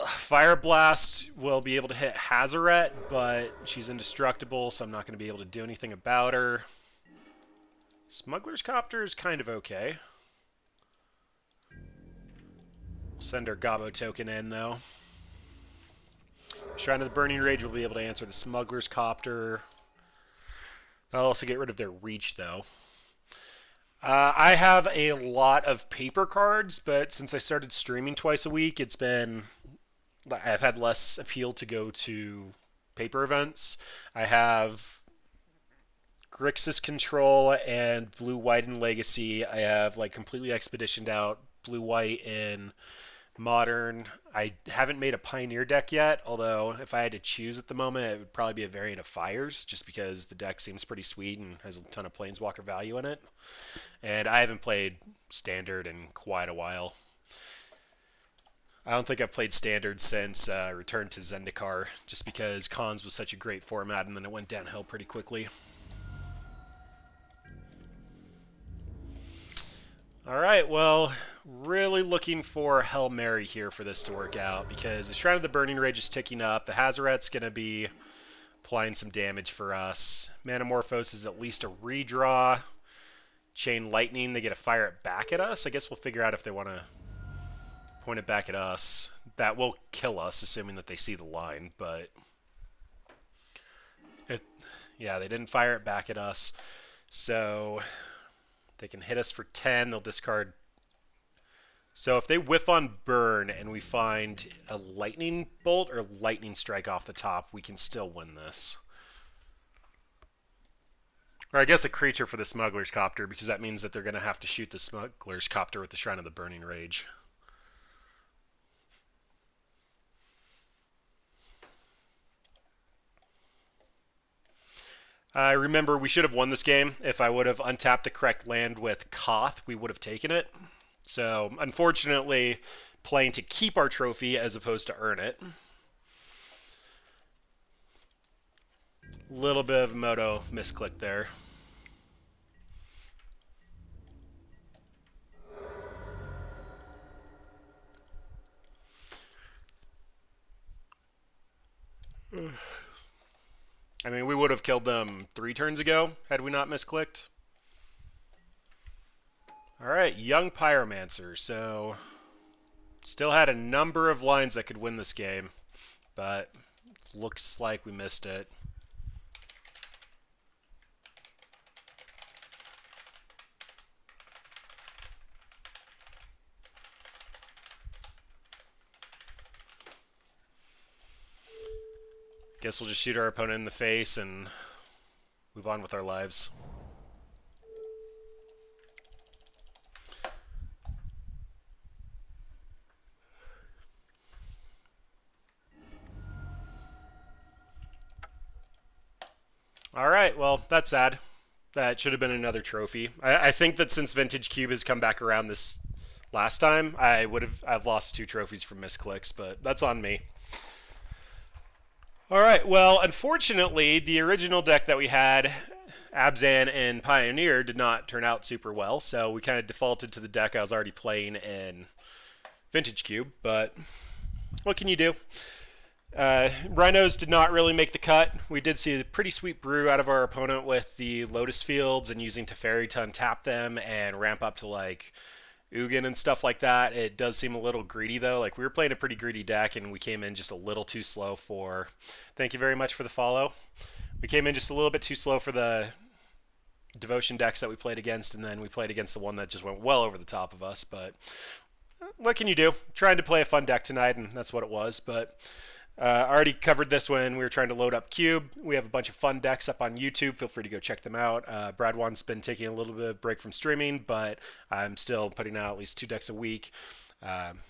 Fire Blast will be able to hit Hazaret, but she's indestructible, so I'm not going to be able to do anything about her. Smuggler's Copter is kind of okay. We'll send our Gobbo token in, though. Shrine of the Burning Rage will be able to answer the Smuggler's Copter. That'll also get rid of their reach, though. I have a lot of paper cards, but since I started streaming twice a week, I've had less appeal to go to paper events. I have Grixis Control and Blue White in Legacy. I have like completely expeditioned out Blue White in Modern. I haven't made a Pioneer deck yet, although if I had to choose at the moment, it would probably be a variant of Fires, just because the deck seems pretty sweet and has a ton of Planeswalker value in it. And I haven't played Standard in quite a while. I don't think I've played Standard since Return to Zendikar, just because Cons was such a great format and then it went downhill pretty quickly. Alright, well, really looking for Hail Mary here for this to work out, because the Shrine of the Burning Rage is ticking up. The Hazoret's going to be applying some damage for us. Manamorphose is at least a redraw. Chain Lightning, they get to fire it back at us. I guess we'll figure out if they want to point it back at us. That will kill us, assuming that they see the line, but yeah, they didn't fire it back at us. So they can hit us for 10. They'll discard. So if they whiff on Burn and we find a Lightning Bolt or Lightning Strike off the top, we can still win this. Or I guess a creature for the Smuggler's Copter, because that means that they're going to have to shoot the Smuggler's Copter with the Shrine of the Burning Rage. I remember we should have won this game. If I would have untapped the correct land with Koth, we would have taken it. So, unfortunately, playing to keep our trophy as opposed to earn it. Little bit of Moto misclick there. I mean, we would have killed them 3 turns ago had we not misclicked. Alright, Young Pyromancer. So, still had a number of lines that could win this game, but looks like we missed it. Guess we'll just shoot our opponent in the face and move on with our lives. Alright, well, that's sad. That should have been another trophy. I think that since Vintage Cube has come back around this last time, I've lost 2 trophies from misclicks, but that's on me. Alright, well, unfortunately, the original deck that we had, Abzan and Pioneer, did not turn out super well, so we kind of defaulted to the deck I was already playing in Vintage Cube, but what can you do? Rhinos did not really make the cut. We did see a pretty sweet brew out of our opponent with the Lotus Fields and using Teferi to untap them and ramp up to like Ugin and stuff like that. It does seem a little greedy though. Like we were playing a pretty greedy deck and we came in just a little too slow for... Thank you very much for the follow. We came in just a little bit too slow for the Devotion decks that we played against, and then we played against the one that just went well over the top of us, but what can you do? Trying to play a fun deck tonight, and that's what it was, but... I already covered this when we were trying to load up Cube. We have a bunch of fun decks up on YouTube. Feel free to go check them out. Brad One's been taking a little bit of break from streaming, but I'm still putting out at least 2 decks a week.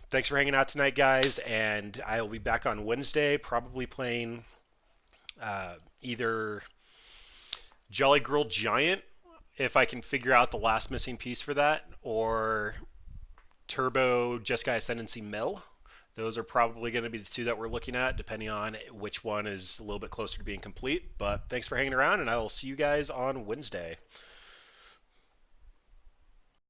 Thanks for hanging out tonight, guys, and I will be back on Wednesday, probably playing either Jolly Girl Giant, if I can figure out the last missing piece for that, or Turbo Jeskai Ascendancy Mill. Those are probably going to be the 2 that we're looking at, depending on which one is a little bit closer to being complete. But thanks for hanging around, and I will see you guys on Wednesday.